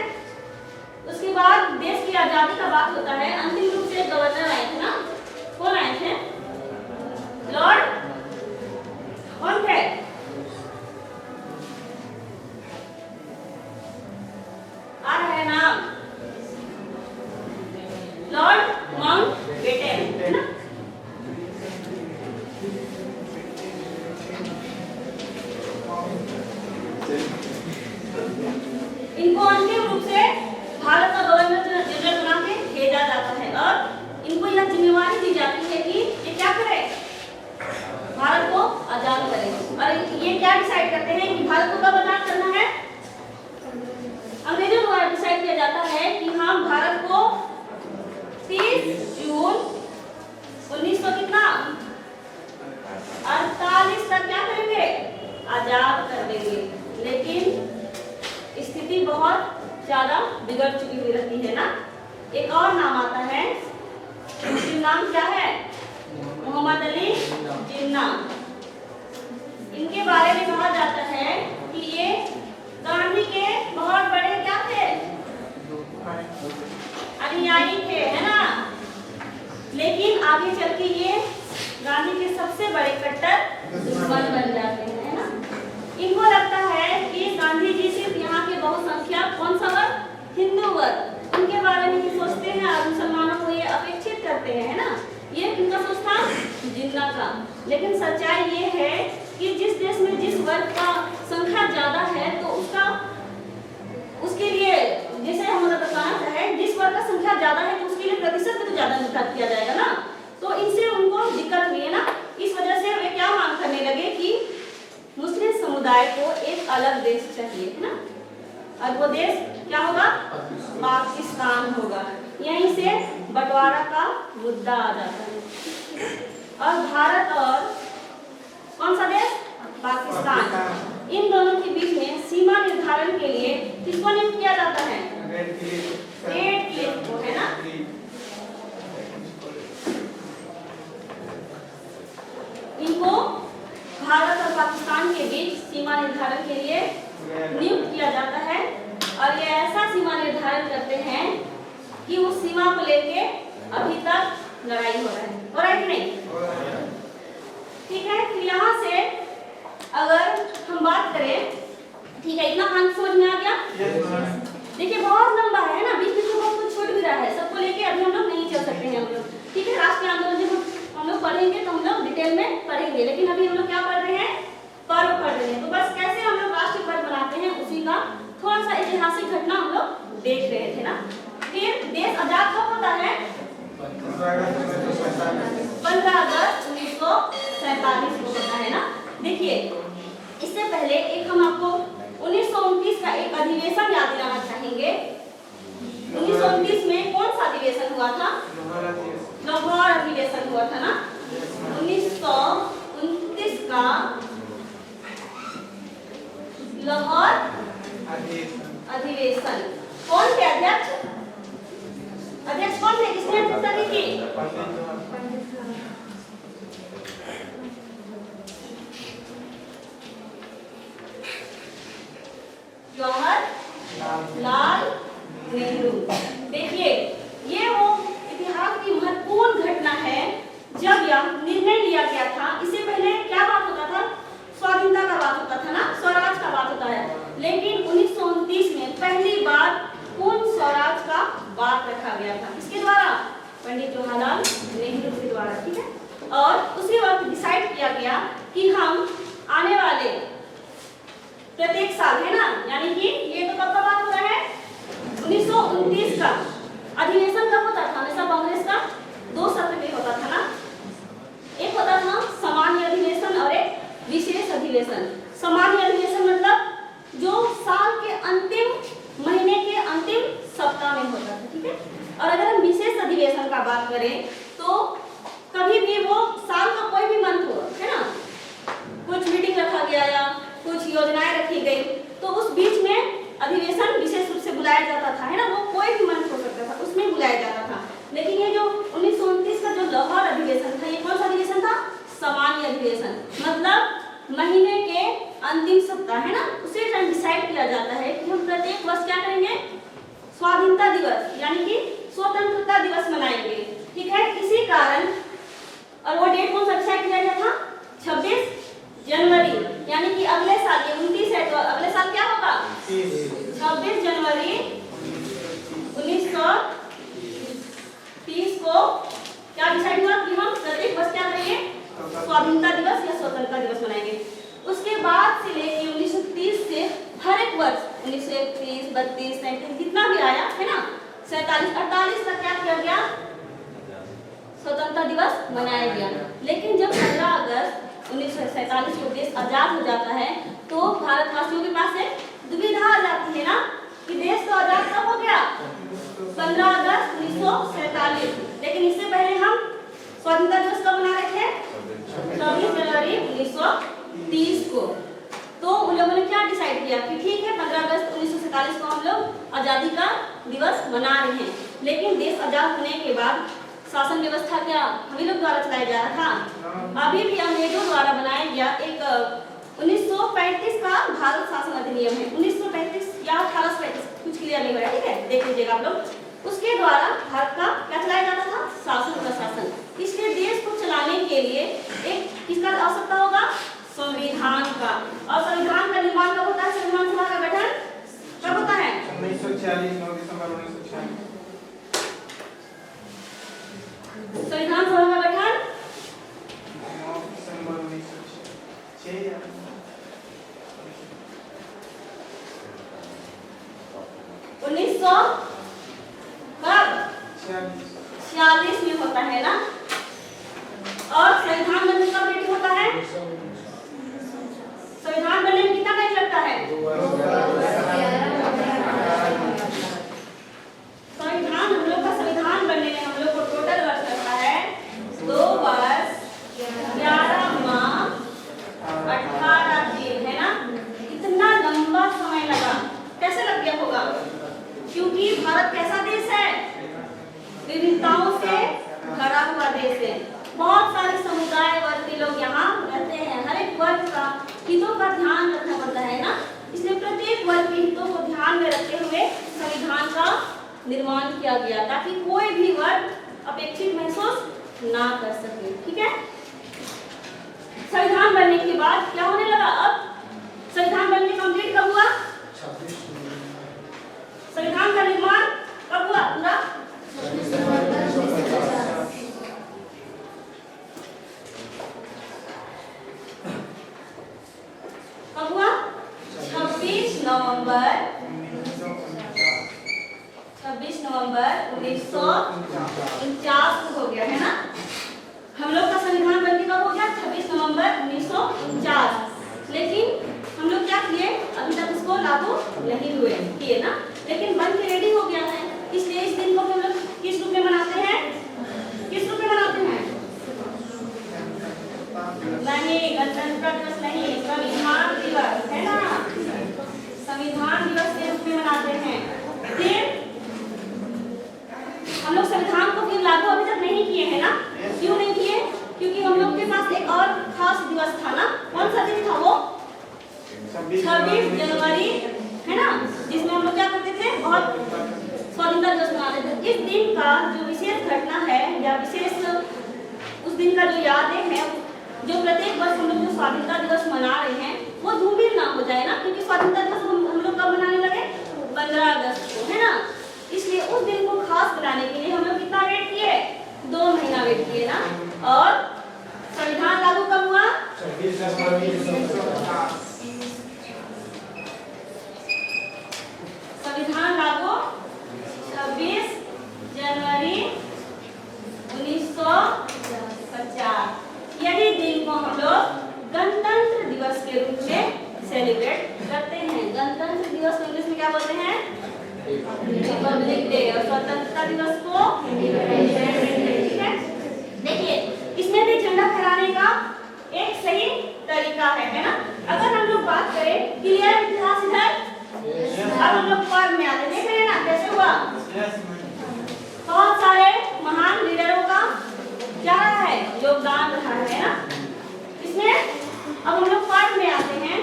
उसके बाद देश की आजादी का बात होता है, अंतिम रूप से गवर्नर आए थे ना, कौन आए थे, लॉर्ड, कौन थे, आ रहा है नाम, लॉर्ड माउंटबेटन, है ना। इनको अंतिम रूप से भारत का गवर्नर जनरल बना के भेजा जाता है, और इनको यह जिम्मेवारी दी जाती है कि ये क्या करे, भारत को आजाद करे। और ये क्या डिसाइड करते हैं कि भारत को कब आजाद करना है, अंग्रेजों द्वारा डिसाइड किया जाता है कि हम भारत को 30 जून 1900 कितना 48 तक क्या करेंगे, आजाद कर देंगे। लेकिन स्थिति बहुत ज्यादा बिगड़ चुकी हुई रहती है ना। एक और नाम आता है, नाम क्या है, मोहम्मद अली जिन्ना। इनके बारे में कहा जाता है कि ये गांधी के बहुत बड़े क्या थे, अनुयायी थे, है ना। लेकिन आगे चल के ये गांधी के सबसे बड़े कट्टर दुश्मन बन जाते हैं, है ना। इनको लगता है कि गांधी जी सिर्फ यहाँ के बहुसंख्यक कौन सा वर्ग, हिंदू वर्ग, उनके बारे में ही सोचते हैं और मुसलमानों को ये अपेक्षित करते हैं, है ना। ये किनका सोच था, जिन्ना का। लेकिन सच्चाई ये है कि जिस देश में जिस वर्ग का संख्या ज्यादा है तो उसके लिए जैसे हम लोग बताना है, जिस वर्ग का संख्या ज्यादा है तो उसके लिए प्रतिशत में तो ज्यादा निर्धारित किया जाएगा ना, तो इनसे उनको दिक्कत हुई है ना। इस वजह से वे क्या मांग करने लगे कि मुस्लिम समुदाय को एक अलग देश चाहिए, है ना। और वो देश क्या होगा? पाकिस्तान होगा। यहीं से बंटवारा का मुद्दा आ जाता है। और भारत और कौन सा देश? पाकिस्तान, इन दोनों के बीच में सीमा निर्धारण के लिए किसको नियुक्त किया जाता है? रेड क्लिफ को, है ना। इनको भारत और पाकिस्तान के बीच सीमा निर्धारण के लिए नियुक्त किया जाता है। और ये ऐसा सीमा निर्धारण करते हैं कि उस सीमा को लेके अभी तक लड़ाई हो रहा है कि नहीं? ठीक है। तो यहाँ से अगर हम बात करें, ठीक है, इतना अंक समझ में आ गया? देखिए बहुत लंबा है ना, बीच बीच में बहुत कुछ छूट भी रहा है, सबको लेके अभी हम लोग नहीं चल सकते हैं हम लोग। ठीक है, राष्ट्रीय आंदोलन जब हम लोग पढ़ेंगे तो हम लोग डिटेल में पढ़ेंगे, लेकिन अभी हम लोग क्या पढ़ रहे हैं? पर्व पढ़ रहे हैं। तो बस कैसे हम लोग राष्ट्रीय पर्व मनाते हैं उसी का थोड़ा सा ऐतिहासिक घटना हम लोग देख रहे थे ना। फिर देश आजाद कब होता है? 15 अगस्त 1947 को होता है ना। देखिए इससे पहले एक हम आपको 1929 का एक अधिवेशन याद दिलाना चाहेंगे। 1929 में कौन सा अधिवेशन हुआ था? लाहौर अधिवेशन हुआ था ना। 1929 का लाहौर अधिवेशन। कौन थे अध्यक्ष? अध्यक्ष कौन थे? किसने अध्यक्षता की थी? जवाहरलाल नेहरू। देखिए ये वो इतिहास की महत्वपूर्ण घटना है जब यह निर्णय लिया गया था। इससे पहले क्या बात होता था? स्वाधीनता का बात होता था ना, स्वराज का बात होता है। लेकिन 1929 में पहली बार पूर्ण स्वराज का बात रखा गया था। इसके द्वारा पंडित जवाहरलाल नेहरू के द्वारा। ठीक है। और उसी वक्त डिसाइड किया गया कि हम आने वाले प्रत्येक साल, है ना, यानी कि ये तो कब का बात हो रहा है? 1929 का अधिवेशन कब होता था? हमेशा कांग्रेस का 2 सत्र में होता था ना। एक होता था सामान्य अधिवेशन और एक विशेष अधिवेशन। सामान्य अधिवेशन मतलब जो साल के अंतिम महीने के अंतिम सप्ताह में होता था। ठीक है। और अगर हम विशेष अधिवेशन का बात करें तो कभी भी वो साल का कोई भी मंथ हो, है ना, कुछ मीटिंग रखा गया या कुछ योजनाएं रखी गई तो उस बीच में अधिवेशन विशेष रूप से बुलाया जाता था, है ना। वो कोई भी मंथ हो सकता था, उसमें बुलाया जाता था। लेकिन ये जो 1929 का जो लाहौर अधिवेशन था, ये कौन सा अधिवेशन था? सामान्य अधिवेशन। मतलब महीने के अंतिम सप्ताह, है ना, उसे डिसाइड किया जाता है कि हम प्रत्येक वर्ष क्या करेंगे? स्वाधीनता दिवस यानी कि स्वतंत्रता दिवस मनाएंगे। ठीक है। इसी कारण और वो डेट कौन सा डिसाइड किया गया था? 26 जनवरी, यानी कि अगले साल, ये 29 है तो अगले साल क्या होगा? 26 जनवरी 1930 को क्या डिसाइड हुआ कि हम प्रत्येक वर्ष क्या करेंगे? स्वाधीनता दिवस या स्वतंत्रता दिवस मनाएंगे। उसके बाद से लेकर 1930 से हर एक वर्ष 1931, 32, 33 जितना भी आया, है ना, 47, 48 तक क्या किया गया? स्वतंत्रता दिवस मनाया गया। लेकिन जब 15 अगस्त 1947 को देश आजाद हो जाता है तो भारतवासियों के पास एक दुविधा आ जाती है ना कि देश तो आजाद कब हो गया? 15 अगस्त 1947। लेकिन इससे पहले हम स्वतंत्रता दिवस कब मना रहे थे? 26 जनवरी 1930 को। तो उन लोगों ने क्या डिसाइड किया कि ठीक है 15 अगस्त 1947 को हम लोग आजादी का दिवस मना रहे हैं। लेकिन देश आजाद होने के बाद शासन व्यवस्था क्या हम लोग द्वारा चलाया जा रहा था? अभी भी अंग्रेजों द्वारा बनाया गया एक 1935 का भारत शासन अधिनियम है। 1935 या 1835 कुछ क्लियर नहीं हुआ है। ठीक है, देख लीजिएगा आप लोग। उसके द्वारा भारत का क्या चलाया जाता था? शासन प्रशासन। इसलिए देश को चलाने के लिए एक किसका आवश्यकता होगा? संविधान का। और संविधान का निर्माण कब होता है? संविधान सभा का गठन कब होता है? 1946 9 दिसंबर 1946। संविधान सभा का गठन 46 में होता है ना। और संविधान बनने कब रेडी होता है? संविधान बनने में कितना टाइम लगता है? संविधान, हम लोग का संविधान बनने में हम लोग को टोटल वर्ष लगता है 2 वर्ष 11 माह 18 दिन, है ना। इतना लंबा समय लगा, कैसे लग गया होगा? क्योंकि भारत कैसा देश है? विविधताओं से भरा हुआ देश है। बहुत सारे समुदाय वर्ग के लोग यहाँ रहते हैं। हर एक वर्ग का हितों का ध्यान रखना पड़ता है ना। इसलिए प्रत्येक वर्ग के हितों को ध्यान में रखते हुए संविधान का निर्माण किया गया, ताकि कोई भी वर्ग अपेक्षित महसूस ना कर सके। ठीक है। संविधान बनने के बाद क्या होने लगा? अब संविधान बनने कंप्लीट कब हुआ? संविधान का निर्माण कब हुआ पूरा? कब हुआ? 26 नवंबर 1949 को हो गया, है ना। हम लोग का संविधान बनके कब हो गया? 26 नवंबर 1949। लेकिन हम लोग क्या किए? अभी तक इसको लागू नहीं हुए किए ना, लेकिन बन के रेडी हो गया है। इसलिए इस दिन को हम लोग किस रूप में मनाते हैं? किस रूप में मनाते हैं? नहीं, गणतंत्र दिवस नहीं, संविधान दिवस, है ना। संविधान दिवस के रूप में मनाते हैं। फिर हम लोग संविधान को फिर लागू अभी तक नहीं किए हैं ना। क्यों नहीं किए? क्योंकि हम लोग के पास एक और खास दिवस था ना। कौन सा दिन था वो? 26 जनवरी, है ना, जिसमें हम लोग क्या करते थे? बहुत स्वतंत्रता दिवस मनाते थे। इस दिन का जो विशेष घटना है या विशेष उस दिन का जो यादें हैं, जो प्रत्येक वर्ष हम लोग जो स्वाधीनता दिवस मना रहे हैं, वो धूमिल ना हो जाए ना। क्योंकि स्वाधीनता दिवस हम लोग कब मनाने लगे? 15 अगस्त को, है ना। इसलिए उस दिन को खास बनाने के लिए हम लोग कितना वेट किए? 2 महीना वेट किए ना। और संविधान लागू कब हुआ? 26 जनवरी 1950। संविधान लागू 26 जनवरी 1950। यही दिन को हम लोग गणतंत्र दिवस के रूप में सेलिब्रेट करते हैं। गणतंत्र दिवस को इंग्लिश में क्या बोलते हैं? Republic day. और स्वतंत्रता दिवस को इंडिपेंडेंस डे। ठीक है। देखिए, इसमें भी झंडा फहराने का एक सही तरीका है ना। अगर हम लोग बात करें क्लियर इतिहास इधर, अब हम लोग पर्व में आते देख रहे हैं ना कैसे हुआ। बहुत सारे महान लीडरों का क्या रहा है? योगदान रहा है ना इसमें। अब हम लोग पर्व में आते हैं।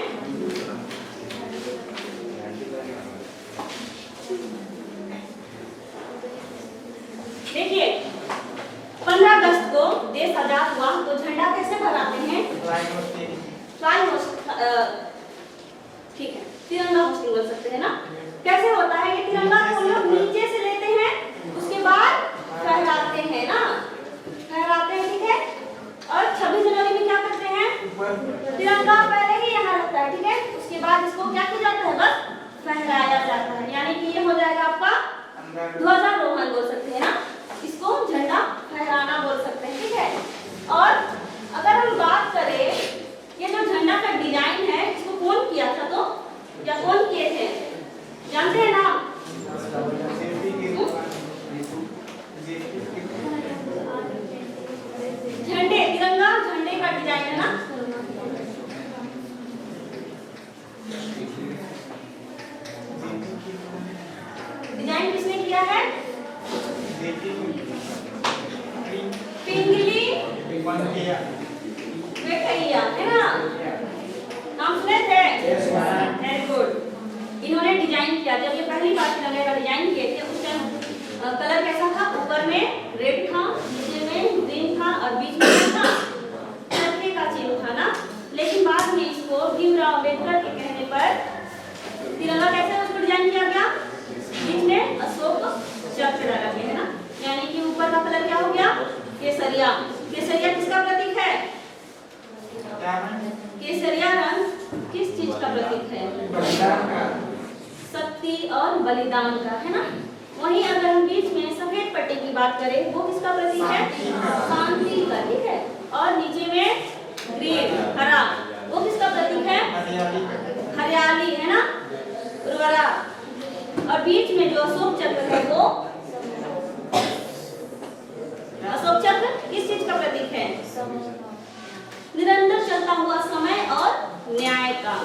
देखिए, 15 अगस्त को देश आजाद हुआ तो झंडा कैसे फहराते हैं? फ्लाई होस्टिंग, ठीक है, तिरंगा होस्टिंग बोल सकते हैं ना। कैसे होता है ये तिरंगा? को हम लोग नीचे से लेते हैं, उसके बाद फहराते हैं ना, फहराते हैं। ठीक है। और 26 जनवरी में क्या करते हैं? तिरंगा पहले ही यहाँ रहता है, ठीक है, उसके बाद इसको क्या किया जाता है? बस फहराया जाता है। यानी कि ये हो जाएगा आपका ध्वजारोहण बोल सकते हैं ना, इसको झंडा फहराना बोल सकते हैं। ठीक है। और अगर हम बात करें ये जो झंडा का डिजाइन है, इसको कौन किया था? तो या कौन किए थे? जानते हैं ना? झंडे, तिरंगा झंडे का डिजाइन है ना। डिजाइन किसने किया है? पिंगली वेंकैया, है ना। नाम सुने थे? Very good. इन्होंने डिजाइन किया। जब ये पहली बार तिरंगे का डिजाइन किए थे, उस टाइम कलर कैसा था? ऊपर में रेड था, नीचे में ग्रीन था और बीच में था चरखे का चिन्ह था ना। लेकिन बाद में इसको भीमराव अंबेडकर के कहने पर तिरंगा कैसे उसको डिजाइन किया गया? बीच में अशोक चक्र लगा गया, है ना। यानी कि ऊपर का कलर क्या हो गया? केसरिया। केसरिया किसका प्रतीक है? केसरिया रंग किस चीज का प्रतीक है? शक्ति और बलिदान का, है ना। वहीं अगर हम बीच में सफेद पट्टी की की बात करें वो किसका प्रतीक है? शांति का, ठीक है। और नीचे में ग्रीन हरा वो किसका प्रतीक है? हरियाली, है ना, उर्वरा। और बीच में जो अशोक चक्र है वो अशोक चक्र किस चीज का प्रतीक है? निरंतर चलता हुआ समय और न्याय का,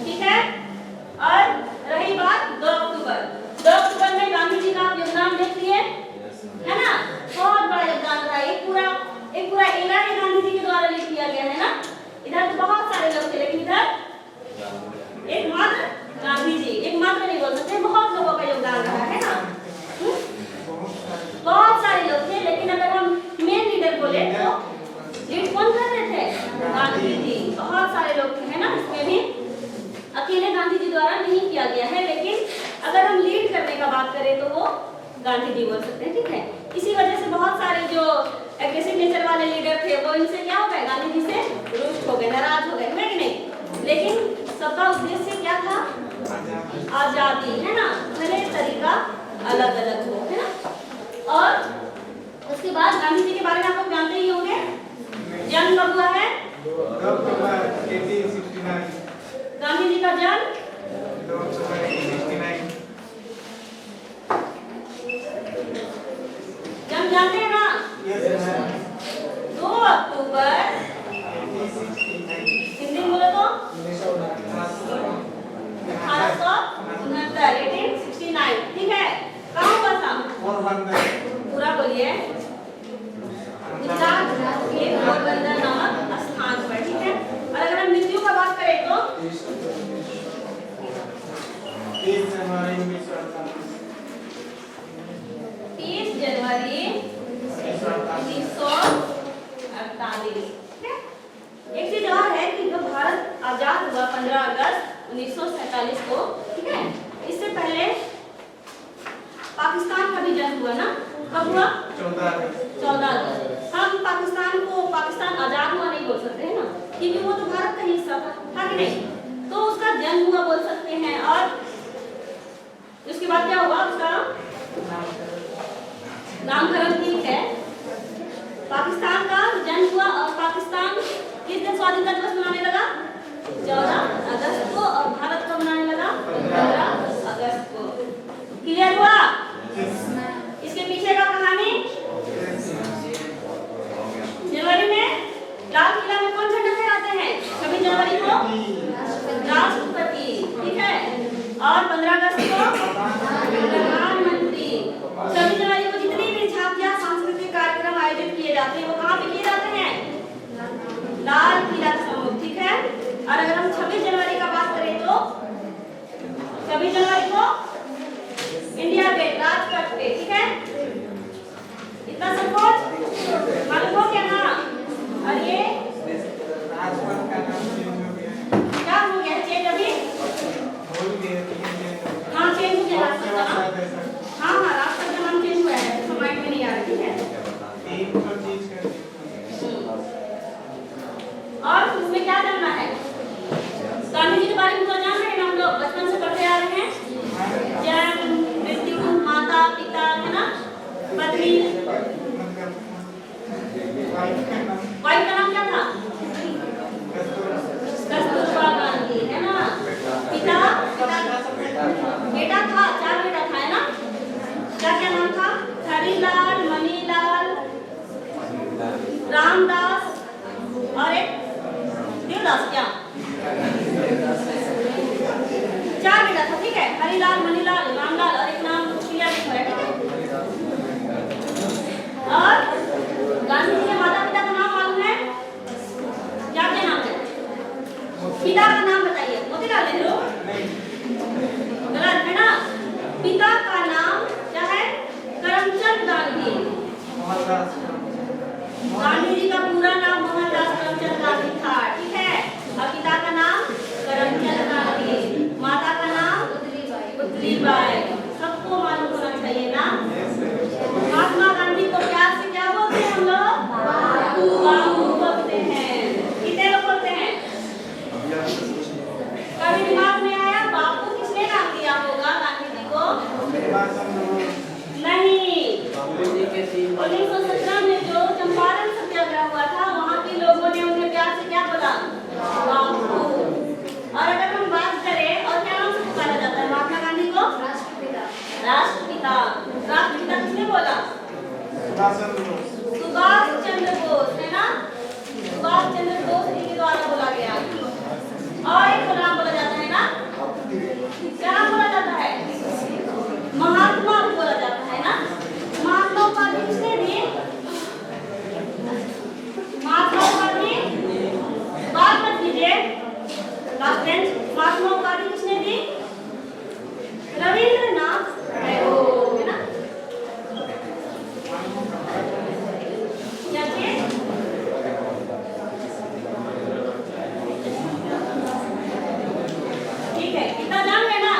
ठीक है। और रही बात 2 अक्टूबर में गांधी जी का आप योगदान देख लिए, है ना, बहुत बड़ा योगदान रहा। एक पूरा एरा ही गांधी जी के द्वारा लिख दिया गया है ना। इधर तो बहुत सारे लोग थे लेकिन इधर एकमात्र गांधी जी, एकमात्र नहीं बोल सकते, बहुत लोगों का योगदान रहा है ना। बहुत सारे लोग थे लेकिन अगर हम मेन लीडर बोले तो लीड कौन कर रहे थे? गांधी जी। बहुत सारे लोग थे, है ना। इसमें भी अकेले गांधी जी द्वारा नहीं किया गया है, लेकिन अगर हम लीड करने का बात करें तो वो गांधी जी बोल सकते हैं, ठीक है। इसी वजह से बहुत सारे जो एग्रेसिव नेचर वाले लीडर थे वो इनसे क्या हो गए? गांधी जी से रुष्ट हो गए, नाराज हो गए, है कि नहीं। लेकिन सबका उद्देश्य क्या था? आजादी, है ना, भले तरीका अलग अलग हो, है ना। और उसके बाद गांधी जी के बारे में आप लोग जानते ही होंगे। जन्म कब हुआ है? 2 अक्टूबर 1869। गांधी जी का जन्म 2 अक्टूबर 1869। जन्म जानते हैं ना? Yes ma'am. 2 अक्टूबर 1869। हिंदी में बोलो तो 1869। 1869, ठीक है। कहाँ हुआ था? पूरा बोलिए। गुजरात के पोरबंदर नामक स्थान पर, ठीक है। और अगर हम मृत्यु का बात करें तो 30 जनवरी 1948। 30 जनवरी 1948, ठीक है। एक चीज और है कि जब भारत आजाद हुआ 15 अगस्त 1947 को, ठीक है, इससे पहले पाकिस्तान का भी जन्म हुआ ना। कब हुआ? 14 अगस्त। हम पाकिस्तान आजाद हुआ नहीं बोल सकते हैं ना, क्योंकि वो तो भारत का हिस्सा था कि नहीं। तो उसका जन्म हुआ बोल सकते हैं। और उसके बाद क्या हुआ? उसका नामकरण, ठीक है। पाकिस्तान का जन्म हुआ और पाकिस्तान किस दिन स्वाधीनता दिवस मनाने लगा? 14 अगस्त को। और भारत को मनाने लगा 15 अगस्त को। क्लियर हुआ? इसके पीछे का कहानी। जनवरी में लाल किला में कौन झंडा फहराते हैं? 26 जनवरी को राष्ट्रपति, ठीक है। और 15 अगस्त को प्रधानमंत्री। 26 जनवरी को जितनी भी झांकियां सांस्कृतिक कार्यक्रम आयोजित किए जाते हैं वो कहाँ पे किए जाते हैं? लाल किला सम्मुख, ठीक है। और अगर हम 26 जनवरी का बात करें तो 26 जनवरी को इंडिया गेट, राजपथ पे, ठीक है। इतना सब कुछ मालूम हो क्या ना? और ये राजपथ का नाम चेंज हो गया। क्या हो गया चेंज अभी? भूल गए। हाँ, चेंज हो गया राजपथ का नाम। हाँ हाँ, राजपथ का नाम चेंज हुआ है, तो माइंड में नहीं आ रहा, ठीक है। और उसमें क्या जानना है? गांधी जी के बारे में तो जान रहे हैं ना, हम लोग बचपन से पढ़ते आ रहे हैं। जन्म, मृत्यु, माता पिता, है ना, पत्नी। वाइफ का नाम क्या था? कस्तूरबा गांधी, है ना। पिता बेटा था, 4 बेटा था, है ना। क्या क्या नाम था? हरिलाल, मणिलाल, रामदास और एक देवदास। क्या 4 बेटा था, ठीक है। हरिलाल, मणिलाल, रामलाल और एक नाम प्रिया लिखा है, ठीक है। और गांधी जी के माता पिता का नाम मालूम है? क्या क्या नाम है? पिता का नाम बताइए। मोतीलाल नेहरू? गलत है ना। पिता का नाम क्या है? करमचंद गांधी। गांधी जी का पूरा नाम मोहनदास करमचंद गांधी था, ठीक है। और पिता का नाम करमचंद गांधी, माता का नाम पुतलीबाई। सबको मालूम होना चाहिए ना। महात्मा गांधी को प्यार से क्या बोलते हैं हम लोग? बाबू बोलते हैं। कितने लोग बोलते हैं? कभी दिमाग में आया बापू किसने नाम दिया होगा गांधी जी को? नहीं, 1917 में जो चंपारण सत्याग्रह हुआ था, वहाँ के लोगों ने उन्हें प्यार से क्या बोला? बापू। और अगर हम बात करें और क्या नाम से पुकारा जाता है महात्मा गांधी को? राष्ट्रपिता। राष्ट्रपिता। राष्ट्रपिता किसने बोला? सुभाष चंद्र बोस, है ना? सुभाष चंद्र बोस जी के द्वारा बोला गया। और एक नाम बोला जाता है ना, क्या नाम बोला जाता है? महात्मा बोला जाता है ना। महात्मा उपाधि किसने दी? महात्मा उपाधि बात मत कीजिए। महात्मा उपाधि किसने दी? रविंद्रनाथ टैगोर, है ना? ठीक है, कितना जान गए ना?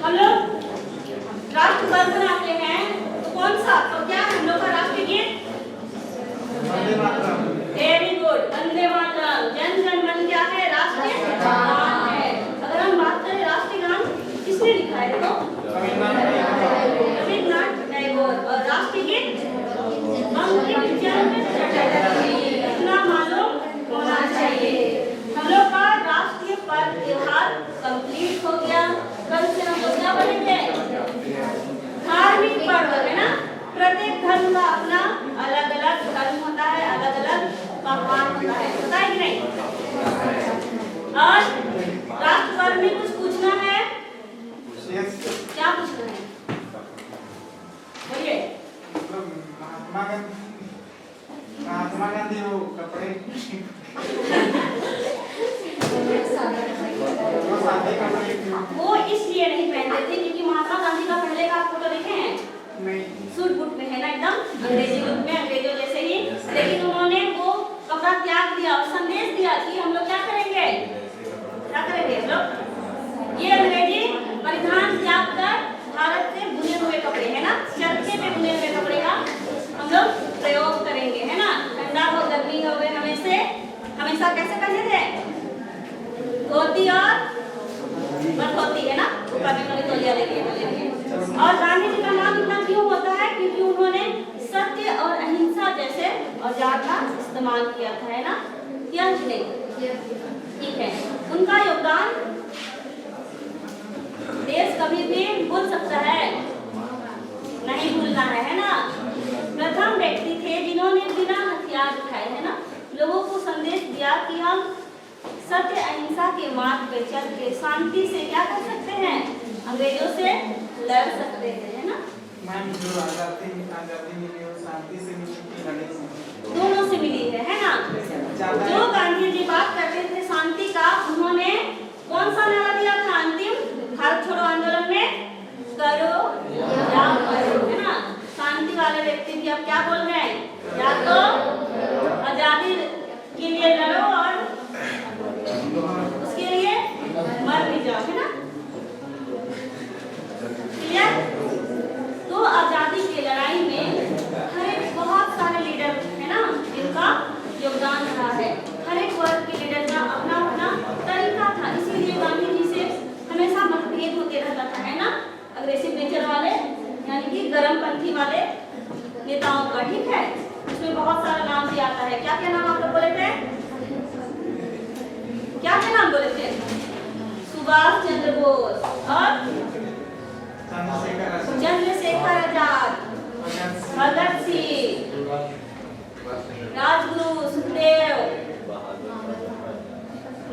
हम लोग राष्ट्र गीत बनाते हैं, तो कौन सा, तो क्या हम लोग का राष्ट्रीय गीत? Very good, Vande Mataram. जन गण मन क्या है? राष्ट्रीय गान है। अगर हम बात करें राष्ट्रीय गान किसने लिखा है? तो रविंद्रनाथ टैगोर। और राष्ट्रीय गीत बंकिम चंद्र चटर्जी। इतना मालूम होना चाहिए। हम लोग का राष्ट्रीय पर्व त्योहार कंप्लीट हो गया। कल से हम लोग क्या बनेंगे? धार्मिक पर्व, है ना? प्रत्येक धर्म का अपना अलग अलग धर्म होता है, अलग अलग पकवान होता है, पता है कि नहीं? और राष्ट्र पर्व में कुछ पूछना है? क्या पूछना है? बोलिए। महात्मा गांधी वो कपड़े वो इसलिए नहीं पहनते थे क्योंकि महात्मा गांधी का पहले का फोटो देखे हैं? सूट बूट में है ना, एकदम अंग्रेजी लुक में, अंग्रेजों जैसे ही। लेकिन उन्होंने वो कपड़ा त्याग दिया और संदेश दिया कि हम लोग क्या करेंगे? क्या करेंगे हम लोग? ये अंग्रेजी परिधान त्याग कर भारत से बुने हुए कपड़े, है ना, चरखे पे बुने हुए कपड़े का हम लोग प्रयोग करेंगे, है ना? ठंडा हो गर्मी हो गए हमेशा कैसे पहने थे? धोती और बरधोती, है ना? ऊपर में तौलिया लेके। और गांधी जी का नाम इतना क्यों होता है? क्योंकि उन्होंने सत्य और अहिंसा जैसे औजार का इस्तेमाल किया था, है ना? किया कि नहीं? ठीक है। उनका योगदान देश कभी भी भूल सकता है? नहीं भूलना है ना? प्रथम व्यक्ति थे जिन्होंने बिना हथियार उठाए, है ना, लोगों को संदेश दिया कि हम सत्य अहिंसा के मार्ग पे चल के शांति से क्या कर सकते हैं? अंग्रेजों से लड़ सकते हैं, है ना? मैम जो आजादी मिली वो शांति से मिली कि लड़ाई से? दोनों से मिली है ना? जो गांधी जी बात करते थे शांति का, उन्होंने कौन सा नारा दिया था अंतिम भारत छोड़ो आंदोलन में? करो या करो, है ना? शांति वाले व्यक्ति भी अब क्या बोल रहे हैं? या तो आजादी के लिए लड़ो और उसके लिए मर भी जाओ, है ना? क्लियर? तो आजादी की लड़ाई में हर एक बहुत सारे लीडर, है ना, जिनका योगदान रहा है। हर एक वर्ग के लीडर का अपना अपना तरीका था, इसीलिए गांधी जी से हमेशा मतभेद होते रहता था, है ना? अग्रेसिव नेचर वाले यानी कि गर्मपंथी वाले नेताओं का, ठीक है? इसमें बहुत सारा नाम भी आता है। क्या क्या नाम आप लोग बोले थे? क्या क्या नाम बोले थे? सुभाष चंद्र बोस और चंद्रशेखर आजाद, भगत सिंह, राजगुरु, सुखदेव,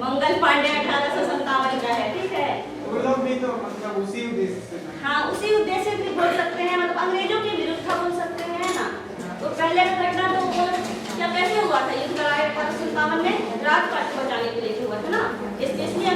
मंगल पांडे 1857 का है, ठीक है? वो लोग भी तो मतलब उसी उद्देश्य से, हाँ, उसी उद्देश्य से भी बोल सकते हैं, मतलब अंग्रेजों के विरुद्ध बोल सकते हैं ना? तो पहले का घटना तो वो क्या कैसे हुआ था? युद्ध कराया 1857 में राजपाट बचाने के लिए हुआ था ना? इसलिए